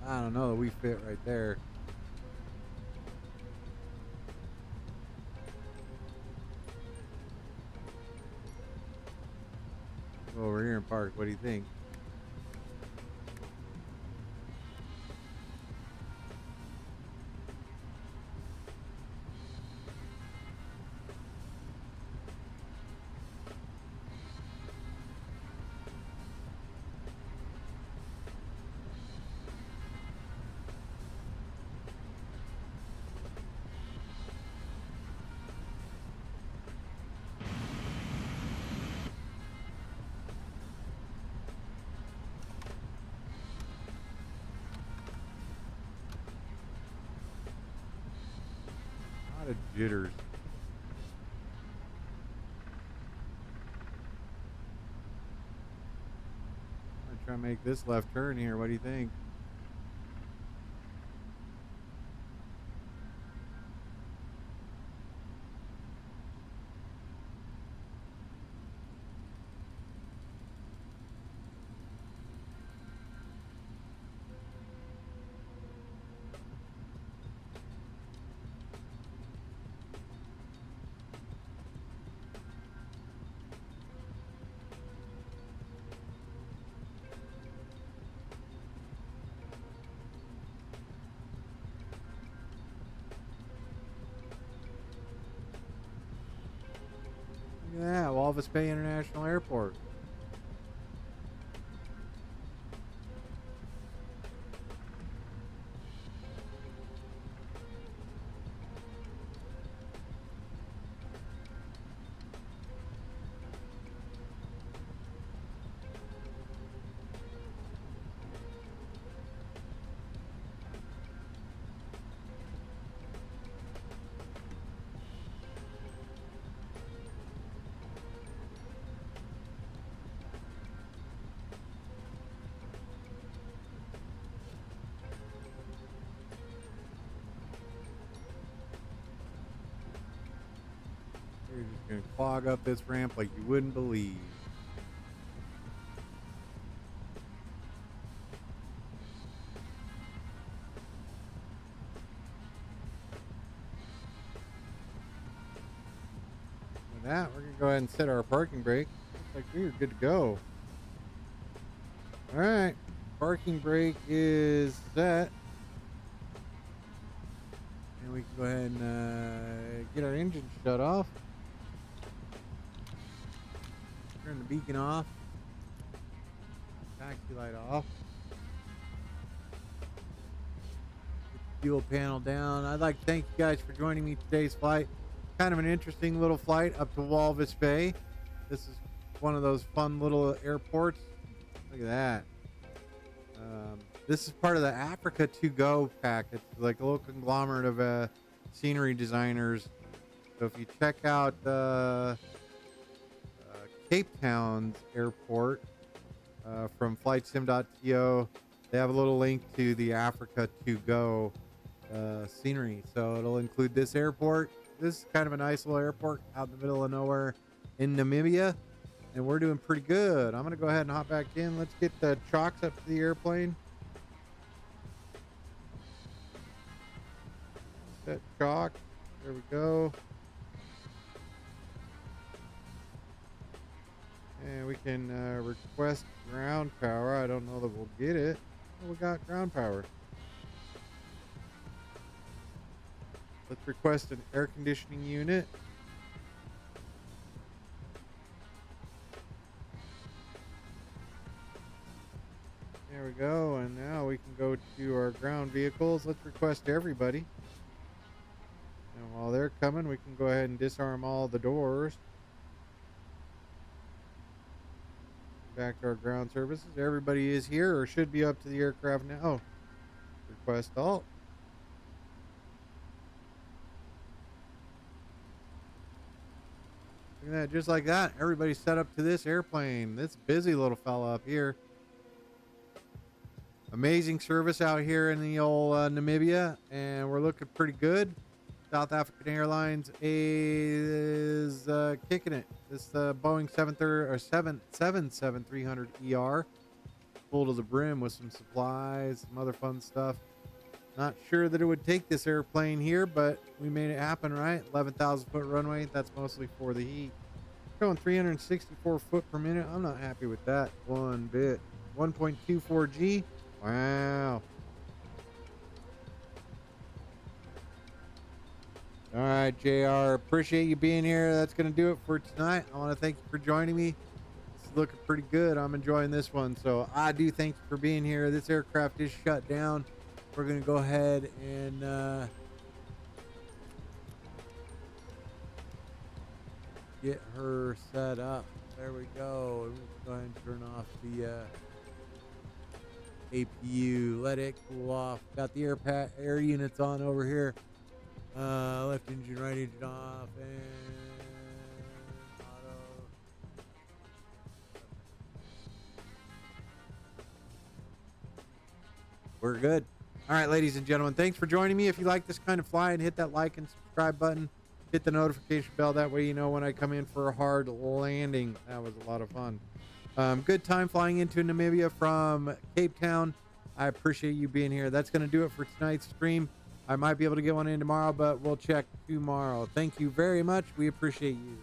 Speaker 1: I don't know that we fit right there. Go over here and park. What do you think? A lot of jitters. I'm gonna try and make this left turn here. What do you think? Look at that, Walvis Bay International Airport. You're just gonna clog up this ramp like you wouldn't believe. With that, we're gonna go ahead and set our parking brake. Looks like we are good to go. All right, parking brake is set. And we can go ahead and get our engine shut off. Turn the beacon off. Taxi light off. Get the fuel panel down. I'd like to thank you guys for joining me today's flight. Kind of an interesting little flight up to Walvis Bay. This is one of those fun little airports. Look at that. This is part of the Africa to Go pack. It's like a little conglomerate of scenery designers. So if you check out Capetown's airport from flightsim.to, they have a little link to the Africa to Go scenery. So it'll include this airport. This is kind of a nice little airport out in the middle of nowhere in Namibia. And we're doing pretty good. I'm going to go ahead and hop back in. Let's get the chocks up to the airplane. Set chock. There we go. And we can request ground power. I don't know that we'll get it. Oh, we got ground power. Let's request an air conditioning unit. There we go. And now we can go to our ground vehicles. Let's request everybody. And while they're coming, we can go ahead and disarm all the doors. Back to our ground services. Everybody is here or should be up to the aircraft now. Request alt. Look Look at that, just like that. Everybody's set up to this airplane. This busy little fella up here. Amazing service out here in the old Namibia, and we're looking pretty good. South African Airlines is kicking it. This Boeing 777-300ER, full to the brim with some supplies, some other fun stuff. Not sure that it would take this airplane here, but we made it happen, right? 11,000 foot runway. That's mostly for the heat. Going 364 foot per minute. I'm not happy with that one bit. 1.24 G. Wow. All right, JR. Appreciate you being here. That's going to do it for tonight. I want to thank you for joining me. It's looking pretty good. I'm enjoying this one. So I do thank you for being here. This aircraft is shut down. We're going to go ahead and get her set up. There we go. We'll go ahead and turn off the APU. Let it cool off. Got the air units on over here. Left engine, right engine off, and auto. We're good. All right, ladies and gentlemen, thanks for joining me. If you like this kind of flying, hit that like and subscribe button. Hit the notification bell. That way you know when I come in for a hard landing. That was a lot of fun. Good time flying into Namibia from Capetown. I appreciate you being here. That's going to do it for tonight's stream. I might be able to get one in tomorrow, but we'll check tomorrow. Thank you very much. We appreciate you.